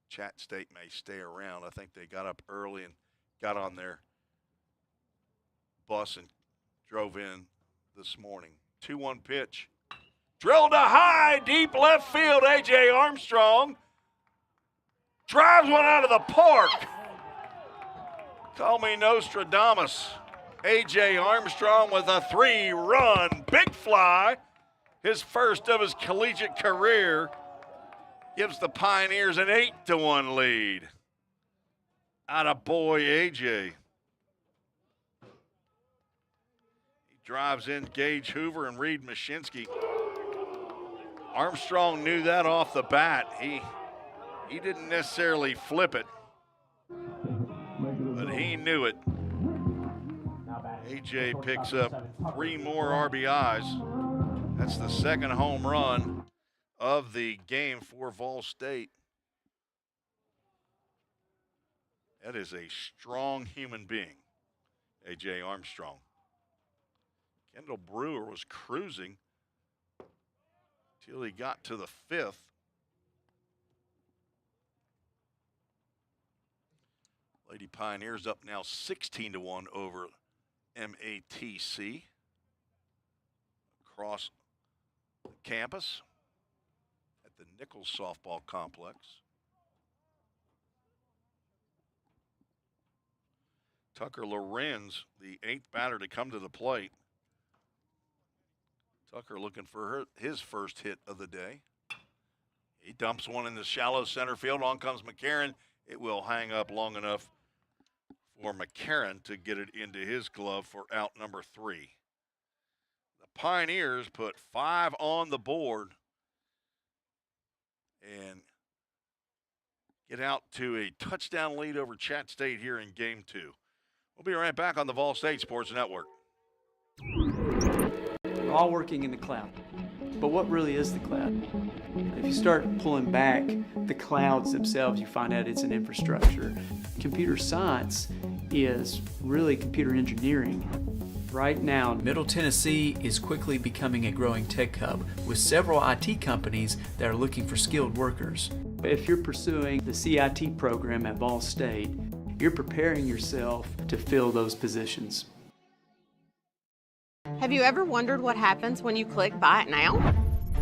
Chat State may stay around. I think they got up early and got on their bus and drove in this morning. 2-1 pitch. Drilled to high, deep left field. A.J. Armstrong drives one out of the park. Call me Nostradamus. A.J. Armstrong with a 3-run big fly. His first of his collegiate career. Gives the Pioneers an 8-1 lead. Attaboy, A.J. He drives in Gage Hoover and Reed Mashinsky. Armstrong knew that off the bat. He didn't necessarily flip it, but he knew it. A.J. picks up 3 more RBIs. That's the second home run of the game for VolState. That is a strong human being, A.J. Armstrong. Kendall Brewer was cruising till he got to the 5th. Lady Pioneers up now 16-1 over MATC across the campus at the Nichols Softball Complex. Tucker Lorenz, the 8th batter to come to the plate. Tucker looking for his first hit of the day. He dumps one in the shallow center field. On comes McCarron. It will hang up long enough for McCarron to get it into his glove for out number 3. The Pioneers put 5 on the board and get out to a touchdown lead over Chat State here in game 2. We'll be right back on the VolState Sports Network. We're all working in the cloud. But what really is the cloud? If you start pulling back the clouds themselves, you find out it's an infrastructure. Computer science is really computer engineering. Right now, Middle Tennessee is quickly becoming a growing tech hub with several IT companies that are looking for skilled workers. If you're pursuing the CIT program at VolState, you're preparing yourself to fill those positions. Have you ever wondered what happens when you click Buy It Now?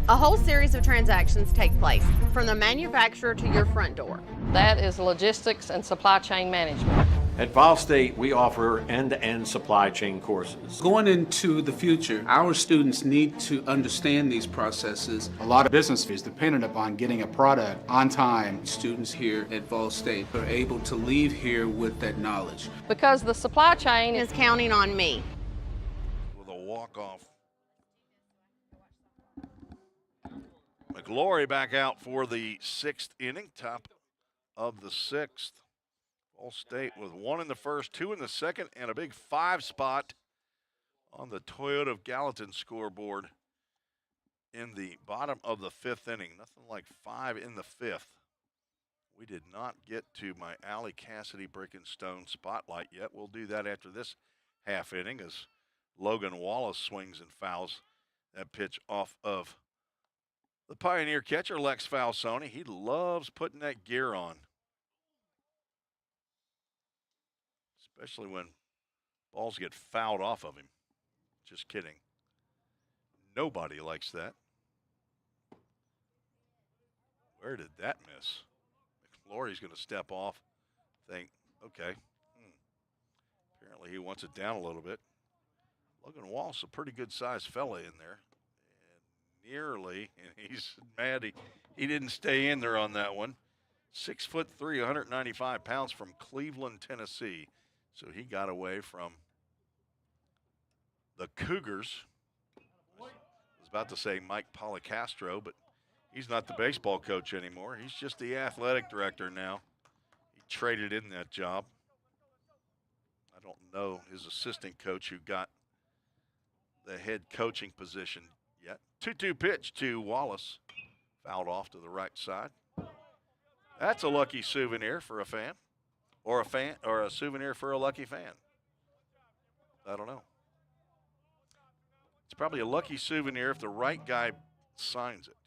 A whole series of transactions take place, from the manufacturer to your front door. That is logistics and supply chain management. At VolState, we offer end-to-end supply chain courses. Going into the future, our students need to understand these processes. A lot of business is dependent upon getting a product on time. Students here at VolState are able to leave here with that knowledge. Because the supply chain Is counting on me. With a walk-off. McGlory back out for the 6th inning, top of the 6th. VolState with 1 in the first, 2 in the second, and a big 5 spot on the Toyota of Gallatin scoreboard in the bottom of the 5th inning. Nothing like 5 in the 5th. We did not get to my Allie Cassidy Breaking Stone spotlight yet. We'll do that after this half inning as Logan Wallace swings and fouls that pitch off of the Pioneer catcher, Lex Falsoni. He loves putting that gear on, especially when balls get fouled off of him. Just kidding. Nobody likes that. Where did that miss? McGlory's going to step off. Think, okay. Apparently he wants it down a little bit. Logan Wallace, a pretty good-sized fella in there. And nearly, and he's mad he didn't stay in there on that one. 6'3", 195 pounds from Cleveland, Tennessee. So he got away from the Cougars. I was about to say Mike Policastro, but he's not the baseball coach anymore. He's just the athletic director now. He traded in that job. I don't know his assistant coach who got the head coaching position yet. 2-2 pitch to Wallace. Fouled off to the right side. That's a lucky souvenir for a fan. Or a souvenir for a lucky fan. I don't know. It's probably a lucky souvenir if the right guy signs it.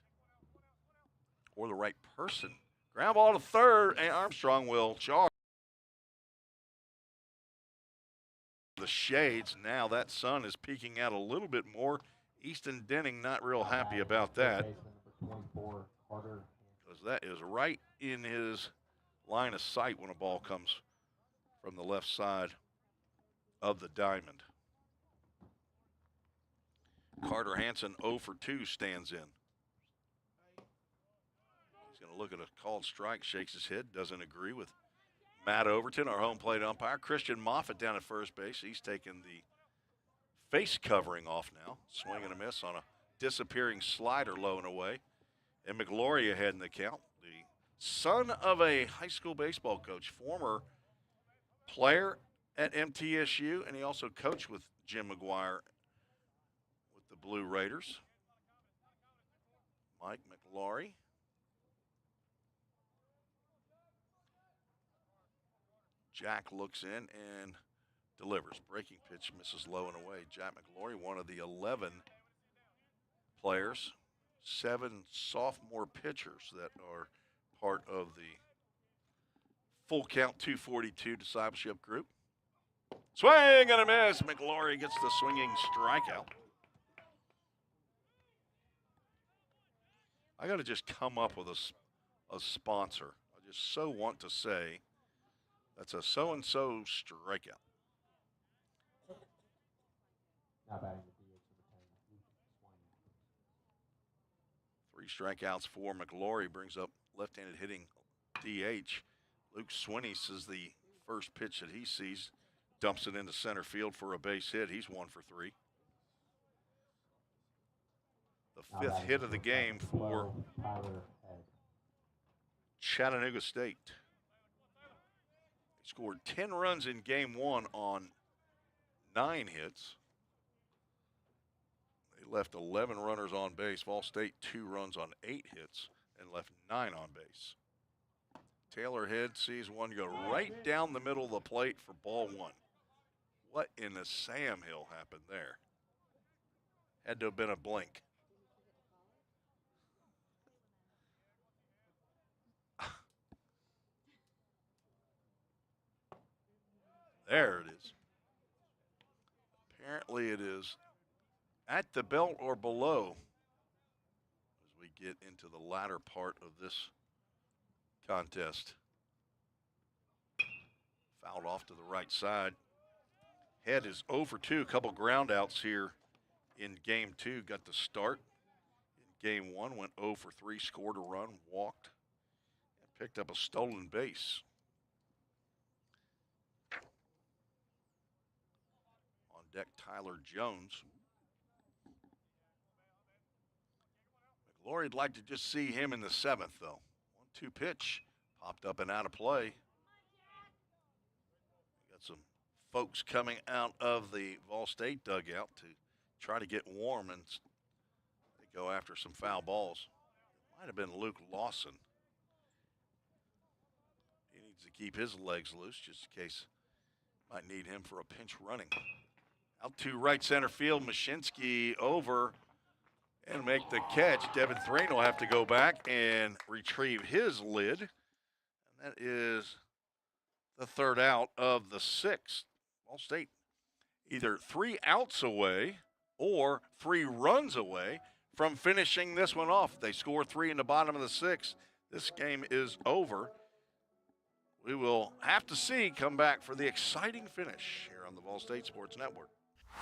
Or the right person. Ground ball to third, and Armstrong will charge. The shades, now that sun is peeking out a little bit more. Easton Denning not real happy about that. Because that is right in his line of sight when a ball comes from the left side of the diamond. Carter Hansen 0 for 2 stands in. He's going to look at a called strike, shakes his head, doesn't agree with Matt Overton, our home plate umpire. Christian Moffitt down at first base. He's taking the face covering off now. Swing and a miss on a disappearing slider low and away. And McGlory ahead in the count. The son of a high school baseball coach, former player at MTSU, and he also coached with Jim McGuire with the Blue Raiders. Mike McGlory. Jack looks in and delivers. Breaking pitch misses low and away. Jack McGlory, one of the 11 players, 7 sophomore pitchers that are part of the full count 242 discipleship group. Swing and a miss. McGlory gets the swinging strikeout. I got to just come up with a sponsor. I just so want to say that's a so-and-so strikeout. Not batting the 3 strikeouts for McGlory brings up left-handed hitting DH. Luke Swinney says the first pitch that he sees dumps it into center field for a base hit. He's 1 for 3. The 5th hit of the game for Chattanooga State. They scored 10 runs in game one on 9 hits. They left 11 runners on base. VolState 2 runs on 8 hits and left 9 on base. Taylor Head sees one go right down the middle of the plate for ball 1. What in the Sam Hill happened there? Had to have been a blink. There it is. Apparently it is at the belt or below as we get into the latter part of this contest. Fouled off to the right side. Head is 0 for 2, a couple ground outs here in game 2. Got the start in game 1, went 0 for 3, scored a run, walked, and picked up a stolen base. On deck, Tyler Jones. McGlory'd like to just see him in the 7th, though. 1-2 pitch, popped up and out of play. Got some folks coming out of the VolState dugout to try to get warm, and they go after some foul balls. Might have been Luke Lawson. He needs to keep his legs loose just in case might need him for a pinch running. Out to right center field, Mashinsky over and make the catch. Devin Thrain will have to go back and retrieve his lid. And that is the 3rd out of the 6th. VolState either 3 outs away or 3 runs away from finishing this one off. They score 3 in the bottom of the 6th. This game is over. We will have to see come back for the exciting finish here on the VolState Sports Network.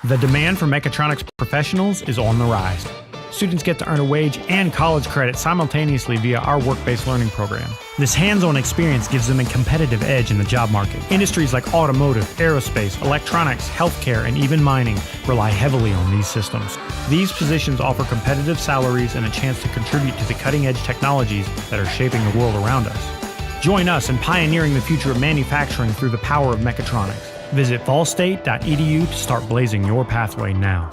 The demand for mechatronics professionals is on the rise. Students get to earn a wage and college credit simultaneously via our work-based learning program. This hands-on experience gives them a competitive edge in the job market. Industries like automotive, aerospace, electronics, healthcare, and even mining rely heavily on these systems. These positions offer competitive salaries and a chance to contribute to the cutting-edge technologies that are shaping the world around us. Join us in pioneering the future of manufacturing through the power of mechatronics. Visit volstate.edu to start blazing your pathway now.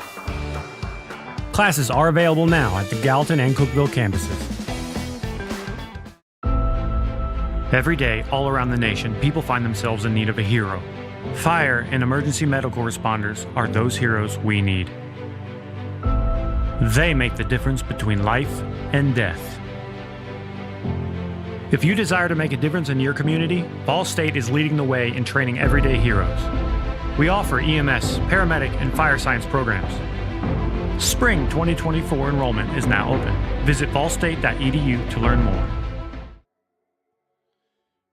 Classes are available now at the Gallatin and Cookeville campuses. Every day, all around the nation, people find themselves in need of a hero. Fire and emergency medical responders are those heroes we need. They make the difference between life and death. If you desire to make a difference in your community, VolState is leading the way in training everyday heroes. We offer EMS, paramedic, and fire science programs. Spring 2024 enrollment is now open. Visit volstate.edu to learn more.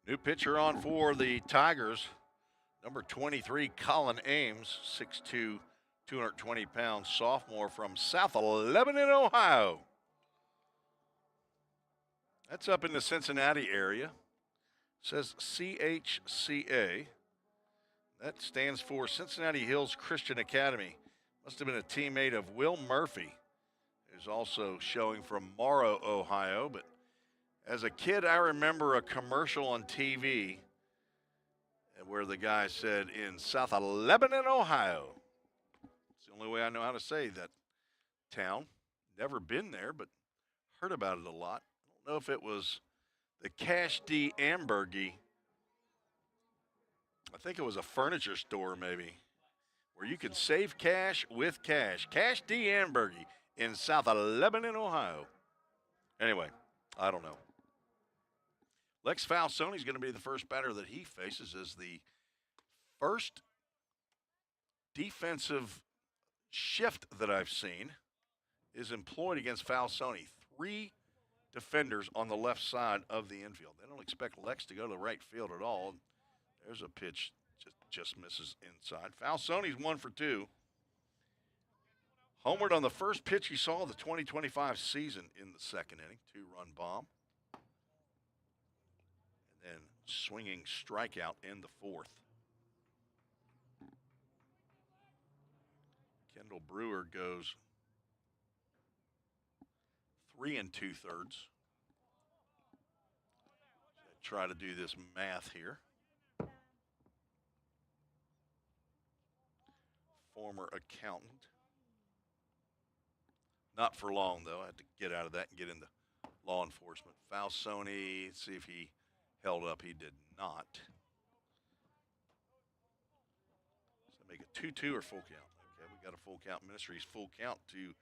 New pitcher on for the Tigers, number 23, Colin Ames, 6'2", 220 pounds, sophomore from South Lebanon, Ohio. That's up in the Cincinnati area. It says CHCA. That stands for Cincinnati Hills Christian Academy. Must have been a teammate of Will Murphy, who's also showing from Morrow, Ohio. But as a kid, I remember a commercial on TV where the guy said, in South Lebanon, Ohio. It's the only way I know how to say that town. Never been there, but heard about it a lot. I don't know if it was the Cash D. Ambergy. I think it was a furniture store maybe, where you could save cash with cash. Cash D. Ambergy in South Lebanon, Ohio. Anyway, I don't know. Lex Falsone is going to be the first batter that he faces as the first defensive shift that I've seen is employed against Falsone. 3 defenders on the left side of the infield. They don't expect Lex to go to the right field at all. There's a pitch, just misses inside. Falsone's 1 for 2. Homered on the first pitch he saw of the 2025 season in the 2nd inning, 2-run bomb. And then swinging strikeout in the 4th. Kendall Brewer goes 3 2/3. try to do this math here. Former accountant. Not for long, though. I had to get out of that and get into law enforcement. Falsoni, see if he held up. He did not. So make it 2-2 or full count. Okay, we got a full count. Ministries full count to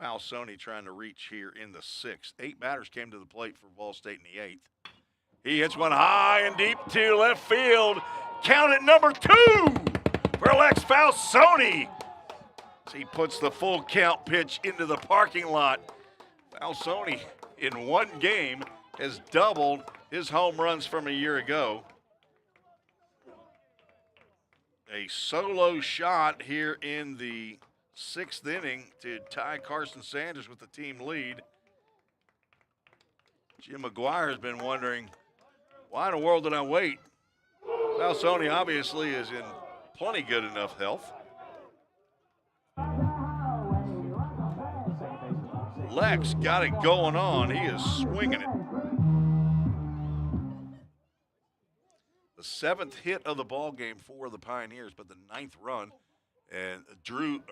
Falsoni trying to reach here in the 6th. 8 batters came to the plate for VolState in the 8th. He hits one high and deep to left field. Count it, number 2 for Lex Falsoni. He puts the full count pitch into the parking lot. Falsoni in one game has doubled his home runs from a year ago. A solo shot here in the 6th inning to tie Carson Sanders with the team lead. Jim McGuire has been wondering, why in the world did I wait? Falsoni obviously is in plenty good enough health. Lex got it going on. He is swinging it. The 7th hit of the ball game for the Pioneers, but the 9th run. And Drew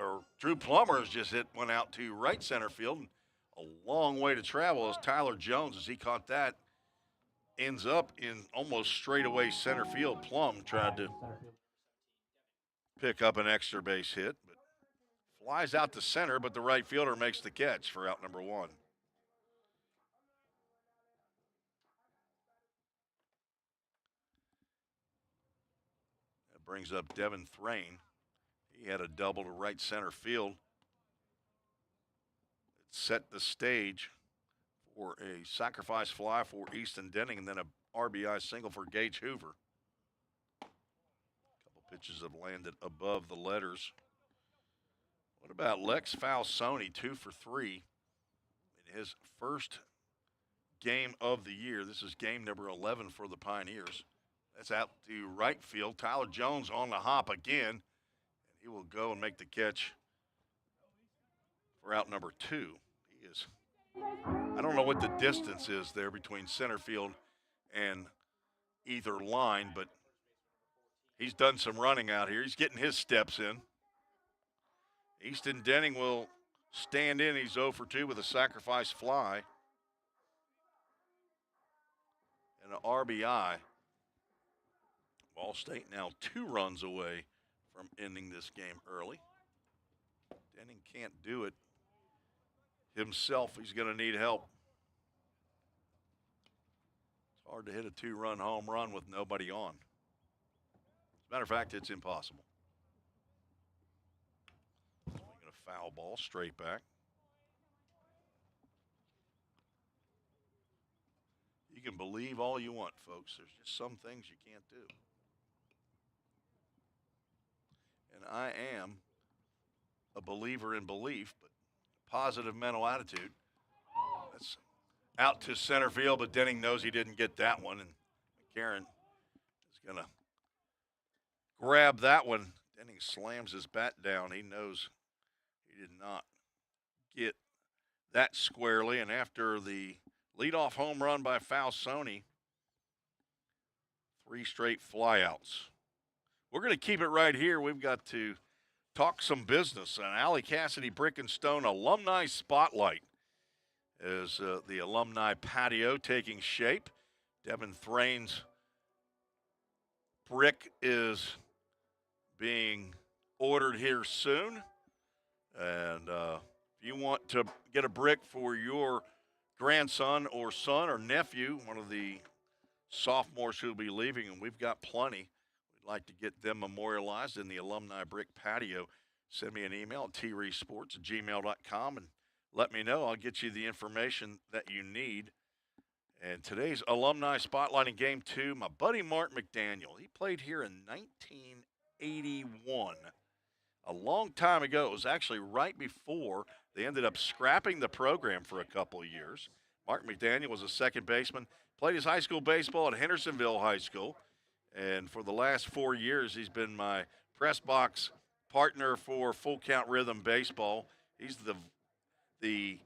Plummer has just hit one out to right center field. A long way to travel as Tyler Jones, as he caught that, ends up in almost straightaway center field. Plum tried to pick up an extra base hit, but flies out to center, but the right fielder makes the catch for out number 1. That brings up Devin Thrain. He had a double to right center field. It set the stage for a sacrifice fly for Easton Denning and then a RBI single for Gage Hoover. A couple pitches have landed above the letters. What about Lex Falsoni, 2 for 3 in his first game of the year? This is game number 11 for the Pioneers. That's out to right field. Tyler Jones on the hop again, and he will go and make the catch for out number 2. He is, I don't know what the distance is there between center field and either line, but he's done some running out here. He's getting his steps in. Easton Denning will stand in. He's 0 for 2 with a sacrifice fly and an RBI. VolState now 2 runs away from ending this game early. Denning can't do it himself. He's going to need help. It's hard to hit a 2-run home run with nobody on. As a matter of fact, it's impossible. Foul ball, straight back. You can believe all you want, folks. There's just some things you can't do. And I am a believer in belief, but positive mental attitude. That's out to center field, but Denning knows he didn't get that one, and McCarron is going to grab that one. Denning slams his bat down. He knows he did not get that squarely, and after the leadoff home run by Falsoni, 3 straight flyouts. We're going to keep it right here. We've got to talk some business. An Allie Cassidy Brick and Stone Alumni Spotlight is the alumni patio taking shape. Devin Thrain's brick is being ordered here soon. And if you want to get a brick for your grandson or son or nephew, one of the sophomores who will be leaving, and we've got plenty, we'd like to get them memorialized in the Alumni Brick Patio. Send me an email at treesports@gmail.com and let me know. I'll get you the information that you need. And today's Alumni Spotlight in Game 2, my buddy Mark McDaniel. He played here in 1981. A long time ago. It was actually right before they ended up scrapping the program for a couple of years. Mark McDaniel was a second baseman, played his high school baseball at Hendersonville High School, and for the last 4 years, he's been my press box partner for Full Count Rhythm Baseball. He's the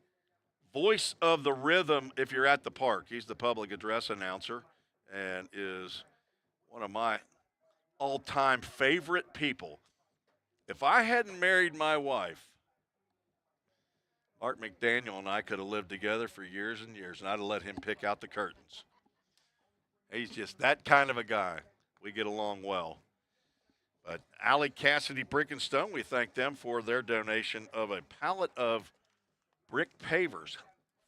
voice of the rhythm if you're at the park. He's the public address announcer, and is one of my all-time favorite people. If I hadn't married my wife, Mark McDaniel and I could have lived together for years and years, and I'd have let him pick out the curtains. He's just that kind of a guy. We get along well. But Allie Cassidy Brick and Stone, we thank them for their donation of a pallet of brick pavers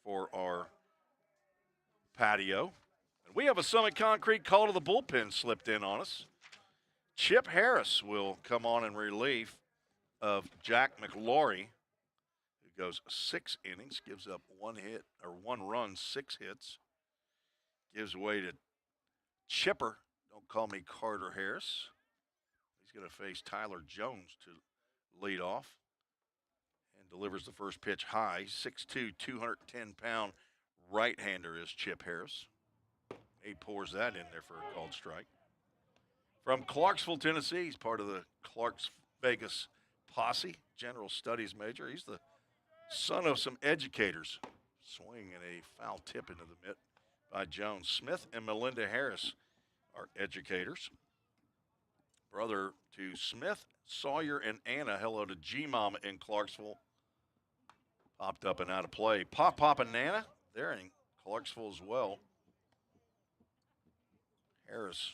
for our patio. And we have a Summit Concrete call to the bullpen slipped in on us. Chip Harris will come on in relief of Jack McLaury, who goes 6 innings, gives up 1 hit or 1 run, 6 hits. Gives way to Chipper. Don't call me Carter Harris. He's going to face Tyler Jones to lead off and delivers the first pitch high. 6'2", 210-pound right-hander is Chip Harris. He pours that in there for a called strike. From Clarksville, Tennessee, he's part of the Clarks Vegas posse, general studies major. He's the son of some educators. Swing and a foul tip into the mitt by Jones. Smith and Melinda Harris are educators. Brother to Smith, Sawyer, and Anna. Hello to G-Mama in Clarksville. Popped up and out of play. Pop and Nana, they're in Clarksville as well. Harris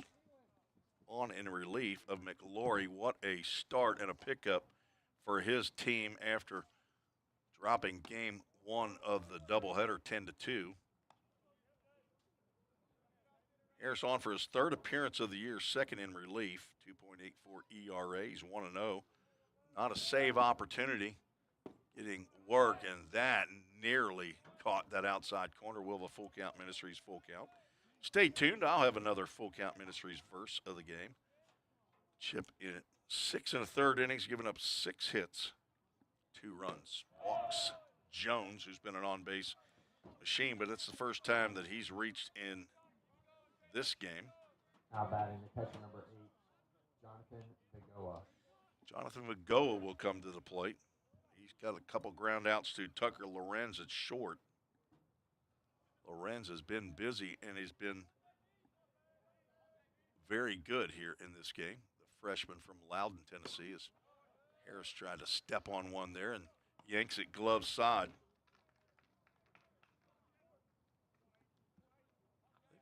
on in relief of McLaury. What a start and a pickup for his team after dropping game 1 of the doubleheader 10-2. Harris on for his 3rd appearance of the year, 2nd in relief, 2.84 ERA. He's 1-0. Not a save opportunity. Getting work, and that nearly caught that outside corner. Will the Full Count Ministries full count. Stay tuned. I'll have another Full Count Ministries verse of the game. Chip in 6 1/3 innings, giving up 6 hits, 2 runs. Walks Jones, who's been an on-base machine, but it's the first time that he's reached in this game. Now batting the catcher number 8, Jonathan Vigoa. Jonathan Vigoa will come to the plate. He's got a couple ground outs to Tucker Lorenz at short. Lorenz has been busy and he's been very good here in this game. The freshman from Loudon, Tennessee, as Harris tried to step on one there and yanks it glove side.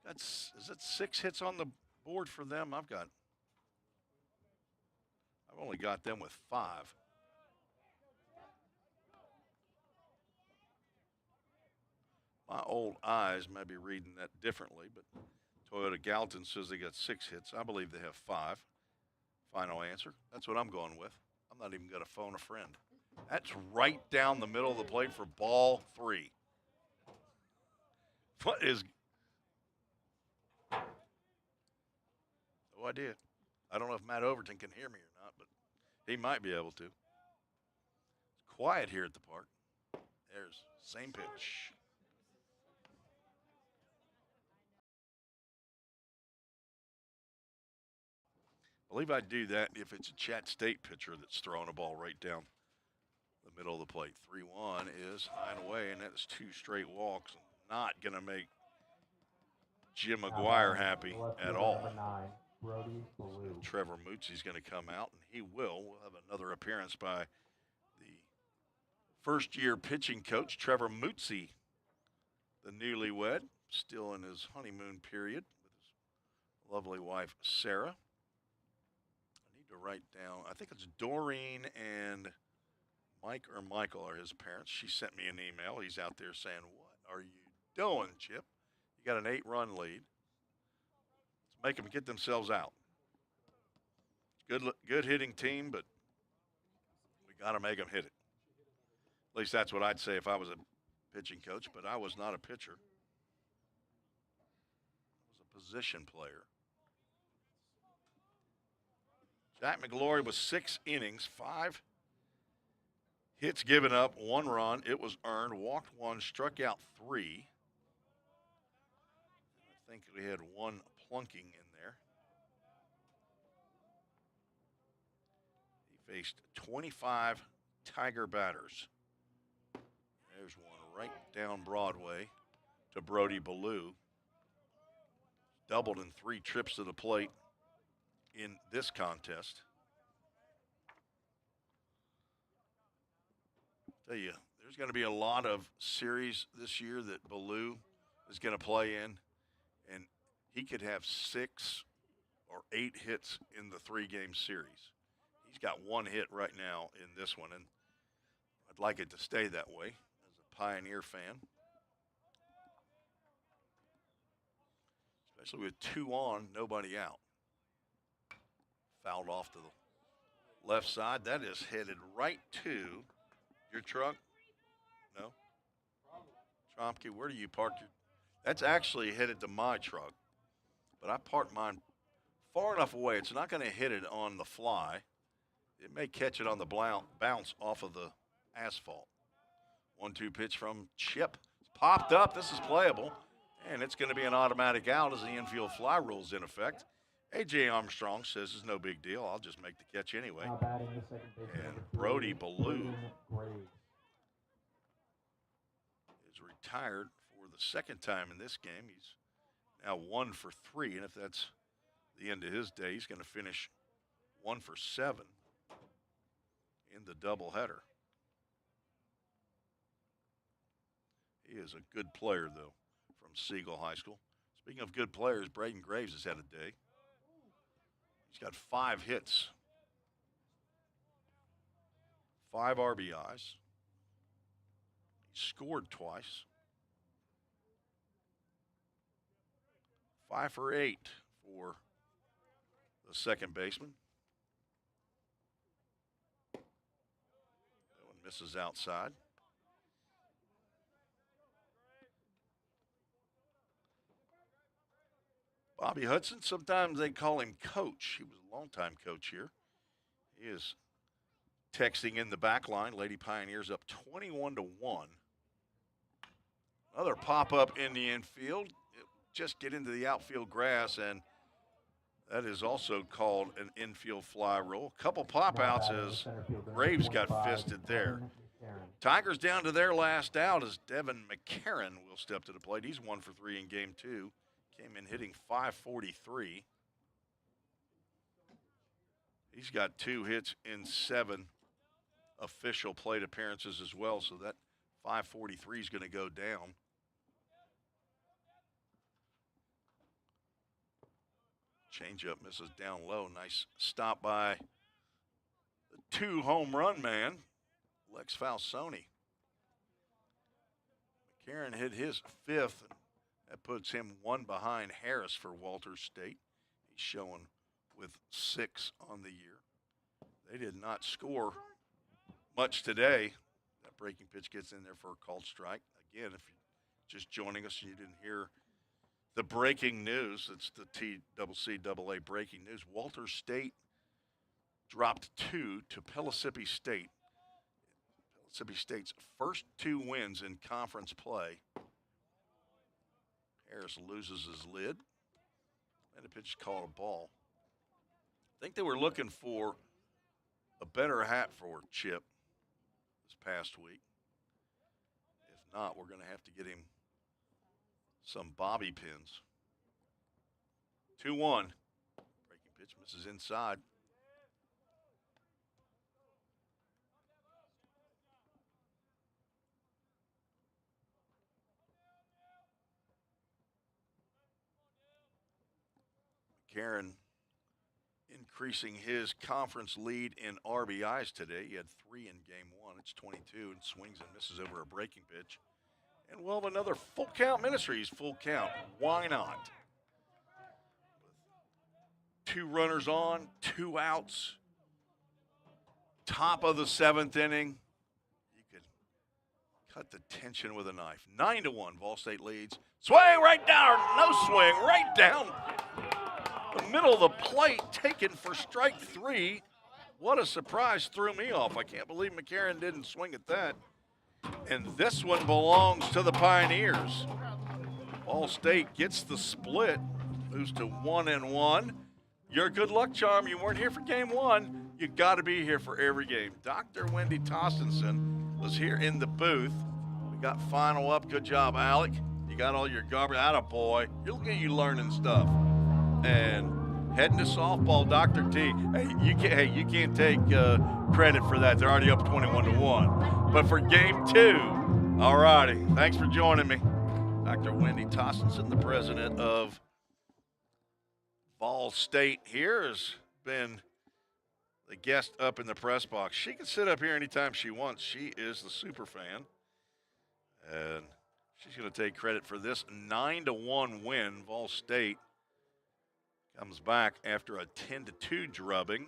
Is it 6 hits on the board for them? I've only got them with 5. My old eyes may be reading that differently, but Toyota Gallatin says they got 6 hits. I believe they have 5. Final answer. That's what I'm going with. I'm not even going to phone a friend. That's right down the middle of the plate for ball 3. What is... No idea. I don't know if Matt Overton can hear me or not, but he might be able to. It's quiet here at the park. There's same pitch. I believe I'd do that if it's a Chat State pitcher that's throwing a ball right down the middle of the plate. 3-1 is high and away, and that's 2 straight walks. Not going to make Jim McGuire happy at all. Trevor Mootsy's going to come out, and he will. We'll have another appearance by the first-year pitching coach, Trevor Mootsy, the newlywed, still in his honeymoon period with his lovely wife, Sarah. I need to write down, I think it's Doreen and Mike or Michael are his parents. She sent me an email. He's out there saying, "What are you doing, Chip? You got an 8-run lead. Let's make them get themselves out." Good hitting team, but we got to make them hit it. At least that's what I'd say if I was a pitching coach, but I was not a pitcher. I was a position player. Jack McLaury was 6 innings, 5 hits given up, 1 run. It was earned, walked 1, struck out 3. I think we had 1 plunking in there. He faced 25 Tiger batters. There's one right down Broadway to Brody Ballou. doubled in 3 trips to the plate in this contest. Tell you, there's going to be a lot of series this year that Ballou is going to play in, and he could have 6 or 8 hits in the 3-game series. He's got 1 hit right now in this one, and I'd like it to stay that way as a Pioneer fan. Especially with 2 on, nobody out. Fouled off to the left side. That is headed right to your truck. No? Tromke, where do you park your? That's actually headed to my truck, but I parked mine far enough away. It's not going to hit it on the fly. It may catch it on the bounce off of the asphalt. 1-2 pitch from Chip. It's popped up. This is playable, and it's going to be an automatic out as the infield fly rule's in effect. A.J. Armstrong says it's no big deal. I'll just make the catch anyway. Now batting the second baseman, And number 3, Brody Ballou Graves. is retired for the second time in this game. He's now 1 for 3, and if that's the end of his day, he's going to finish 1 for 7 in the doubleheader. He is a good player, though, from Siegel High School. Speaking of good players, Braden Graves has had a day. He's got 5 hits, 5 RBIs. He scored twice. 5 for 8 for the second baseman. That one misses outside. Bobby Hudson, sometimes they call him Coach. He was a longtime coach here. He is texting in the back line. Lady Pioneers up 21-1. Another pop-up in the infield. Just get into the outfield grass, and that is also called an infield fly rule. A couple pop-outs as Graves got fisted there. Tigers down to their last out as Devin McCarron will step to the plate. He's 1 for 3 in game 2. Came in hitting .543. He's got 2 hits in 7 official plate appearances as well, so that .543 is going to go down. Changeup misses down low. Nice stop by the 2-home run man, Lex Falsoni. McCarron hit his 5th. That puts him 1 behind Harris for Walters State. He's showing with 6 on the year. They did not score much today. That breaking pitch gets in there for a called strike. Again, if you're just joining us and you didn't hear the breaking news, it's the TCCAA breaking news. Walters State dropped 2 to Pellissippi State. Pellissippi State's first 2 wins in conference play. Harris loses his lid, and the pitch is called a ball. I think they were looking for a better hat for Chip this past week. If not, we're going to have to get him some bobby pins. 2-1. Breaking pitch misses inside. McCarron increasing his conference lead in RBIs today. He had 3 in game 1. It's 22 and swings and misses over a breaking pitch. And we'll have another full count Ministries. Full count. Why not? With 2 runners on, 2 outs. Top of the 7th inning. You could cut the tension with a knife. 9-1. VolState leads. Swing right down. No swing. Right down the middle of the plate, taken for strike 3. What a surprise, threw me off. I can't believe McCarron didn't swing at that. And this one belongs to the Pioneers. VolState gets the split, moves to 1-1. Your good luck charm. You weren't here for game 1. You got to be here for every game. Dr. Wendy Tostenson was here in the booth. We got final up. Good job, Alec. You You got all your garbage. Atta boy. Look at you learning stuff. And heading to softball, Dr. T. Hey, you can't take credit for that. They're already up 21-1. But for game 2, all righty. Thanks for joining me. Dr. Wendy Tossenson, the president of VolState here, has been the guest up in the press box. She can sit up here anytime she wants. She is the super fan. And she's going to take credit for this 9-1 win. VolState comes back after a 10-2 drubbing.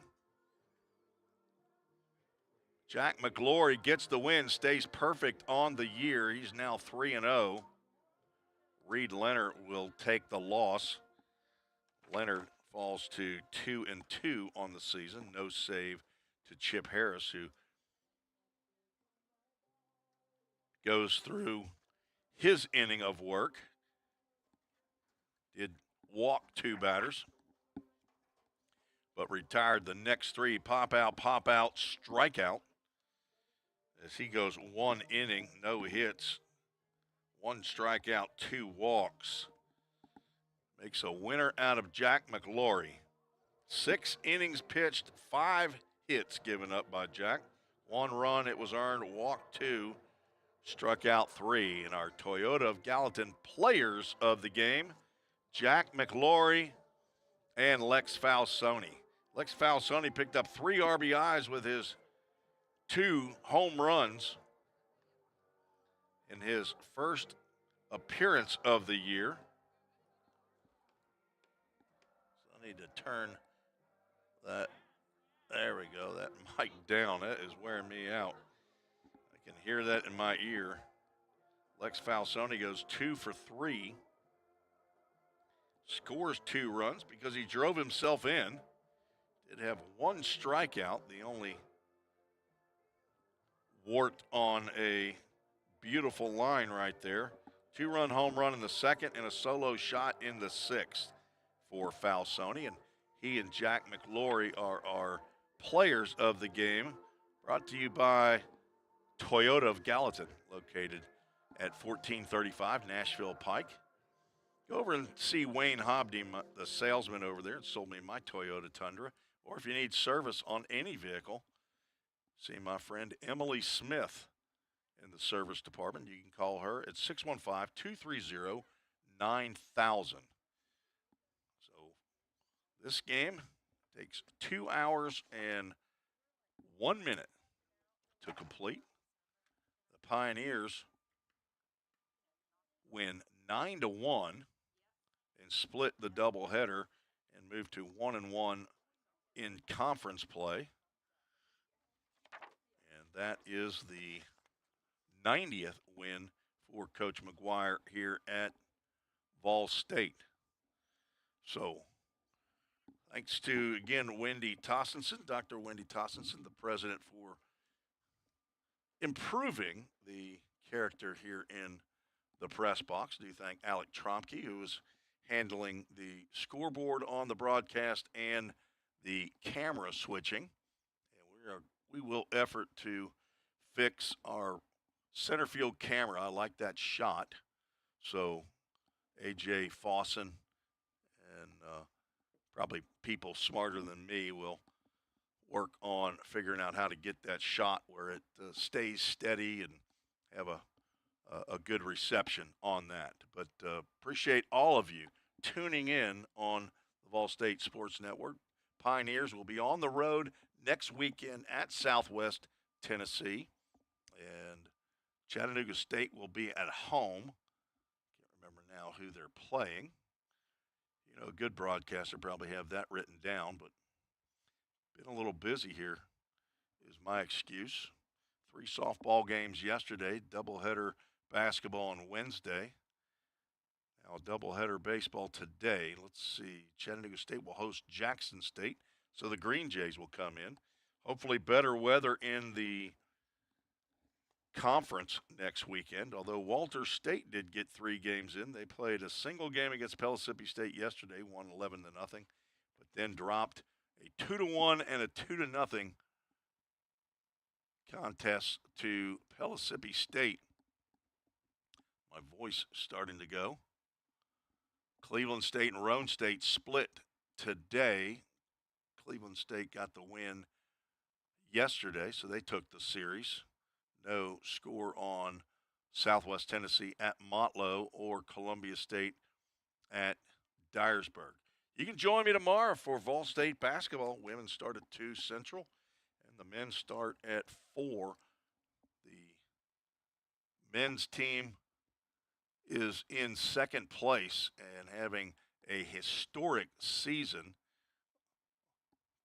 Jack McGlory gets the win, stays perfect on the year. He's now 3-0. Reed Leonard will take the loss. Leonard falls to 2-2 on the season. No save to Chip Harris, who goes through his inning of work. Did walk 2 batters, but retired the next 3. Pop out, strikeout. As he goes 1 inning, no hits, 1 strikeout, 2 walks. Makes a winner out of Jack McGlory. 6 innings pitched, 5 hits given up by Jack. 1 run, it was earned, walked 2, struck out 3. And our Toyota of Gallatin players of the game, Jack McGlory and Lex Falsoni. Lex Falsoni picked up 3 RBIs with his 2 home runs in his first appearance of the year. So I need to turn that, there we go, that mic down. That is wearing me out. I can hear that in my ear. Lex Falsoni goes 2 for 3. Scores 2 runs because he drove himself in. Did have 1 strikeout, the only wart on a beautiful line right there. 2-run home run in the 2nd and a solo shot in the 6th for Falsoni. And he and Jack McGlory are our players of the game. Brought to you by Toyota of Gallatin, located at 1435 Nashville Pike. Go over and see Wayne Hobdy, the salesman over there, and sold me my Toyota Tundra. Or if you need service on any vehicle, see my friend Emily Smith in the service department. You can call her at 615-230-9000. So this game takes 2 hours and 1 minute to complete. The Pioneers win 9-1 and split the doubleheader and move to 1-1 in conference play. And that is the 90th win for Coach McGuire here at VolState. So thanks to, again, Wendy Tossenson, Dr. Wendy Tossenson, the president, for improving the character here in the press box. Do thank Alec Tromke, who is handling the scoreboard on the broadcast and the camera switching. And we will effort to fix our center field camera. I like that shot. So AJ Fawson and probably people smarter than me will work on figuring out how to get that shot where it stays steady and have a good reception on that. But appreciate all of you tuning in on the VolState Sports Network. Pioneers will be on the road next weekend at Southwest Tennessee, and Chattanooga State will be at home. Can't remember now who they're playing. You know, a good broadcaster probably have that written down, but been a little busy here is my excuse. 3 softball games yesterday, doubleheader basketball on Wednesday. Now doubleheader baseball today. Let's see. Chattanooga State will host Jackson State, so the Green Jays will come in. Hopefully better weather in the conference next weekend, although Walter State did get 3 games in. They played a single game against Pellissippi State yesterday, won 11-0, but then dropped a 2-1 and a 2-0 contest to Pellissippi State My voice starting to go. Cleveland State and Roan State split today. Cleveland State got the win yesterday, so they took the series. No score on Southwest Tennessee at Motlow or Columbia State at Dyersburg. You can join me tomorrow for VolState basketball. Women start at 2 Central, and the men start at 4. The men's team is in second place and having a historic season.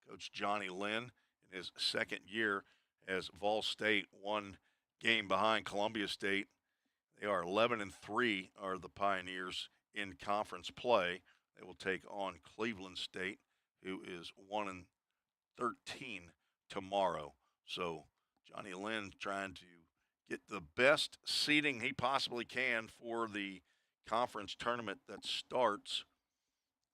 Coach Johnny Lynn, in his second year as VolState, 1 game behind Columbia State. They are 11-3, are the Pioneers in conference play. They will take on Cleveland State, who is 1-13 tomorrow. So Johnny Lynn trying to get the best seeding he possibly can for the conference tournament that starts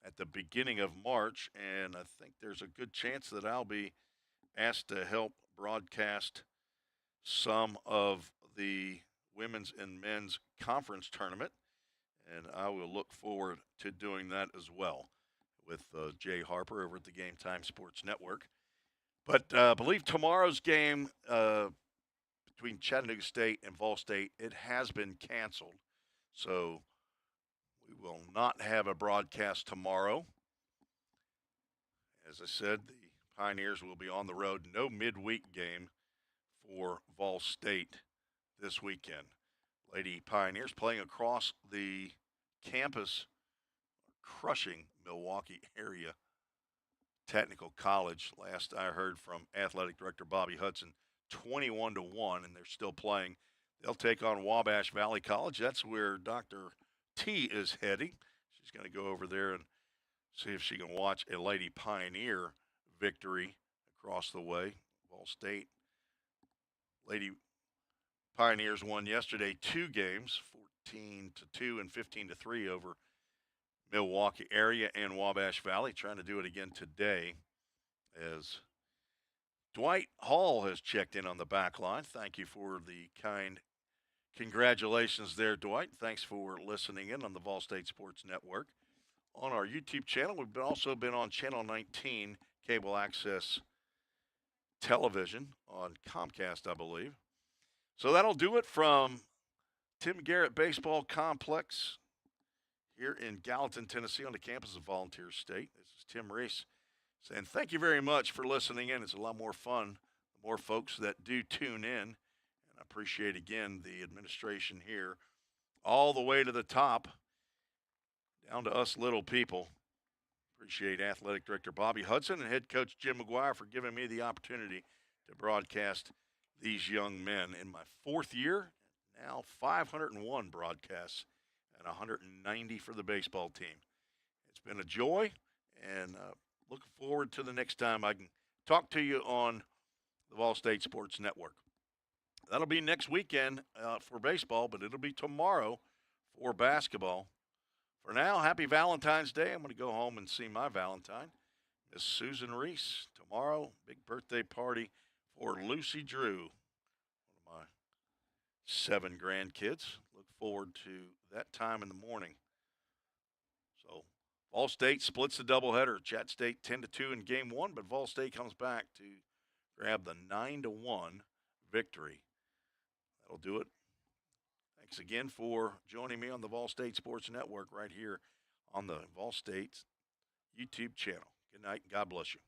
at the beginning of March, and I think there's a good chance that I'll be asked to help broadcast some of the women's and men's conference tournament, and I will look forward to doing that as well with Jay Harper over at the Game Time Sports Network. But I believe tomorrow's game between Chattanooga State and VolState, it has been canceled. So we will not have a broadcast tomorrow. As I said, the Pioneers will be on the road. No midweek game for VolState this weekend. Lady Pioneers playing across the campus, crushing Milwaukee area Technical College. Last I heard from athletic director Bobby Hudson, 21-1, and they're still playing. They'll take on Wabash Valley College. That's where Dr. T is heading. She's going to go over there and see if she can watch a Lady Pioneer victory across the way. VolState Lady Pioneers won yesterday 2 games, 14-2 and 15-3 over Milwaukee area and Wabash Valley. Trying to do it again today as Dwight Hall has checked in on the back line. Thank you for the kind congratulations there, Dwight. Thanks for listening in on the VolState Sports Network. On our YouTube channel, we've also been on Channel 19 cable access television on Comcast, I believe. So that'll do it from Tim Garrett Baseball Complex here in Gallatin, Tennessee, on the campus of Volunteer State. This is Tim Reese saying thank you very much for listening in. It's a lot more fun, the more folks that do tune in. And I appreciate, again, the administration here all the way to the top, down to us little people. Appreciate Athletic Director Bobby Hudson and Head Coach Jim McGuire for giving me the opportunity to broadcast these young men in my 4th year. Now 501 broadcasts and 190 for the baseball team. It's been a joy, and looking forward to the next time I can talk to you on the VolState Sports Network. That'll be next weekend for baseball, but it'll be tomorrow for basketball. For now, happy Valentine's Day. I'm going to go home and see my Valentine, Miss Susan Reese. Tomorrow, big birthday party for Lucy Drew, one of my 7 grandkids. Look forward to that time in the morning. So, VolState splits the doubleheader. Chat State 10-2 in game 1, but VolState comes back to grab the 9-1 victory. That'll do it. Thanks again for joining me on the VolState Sports Network right here on the VolState YouTube channel. Good night and God bless you.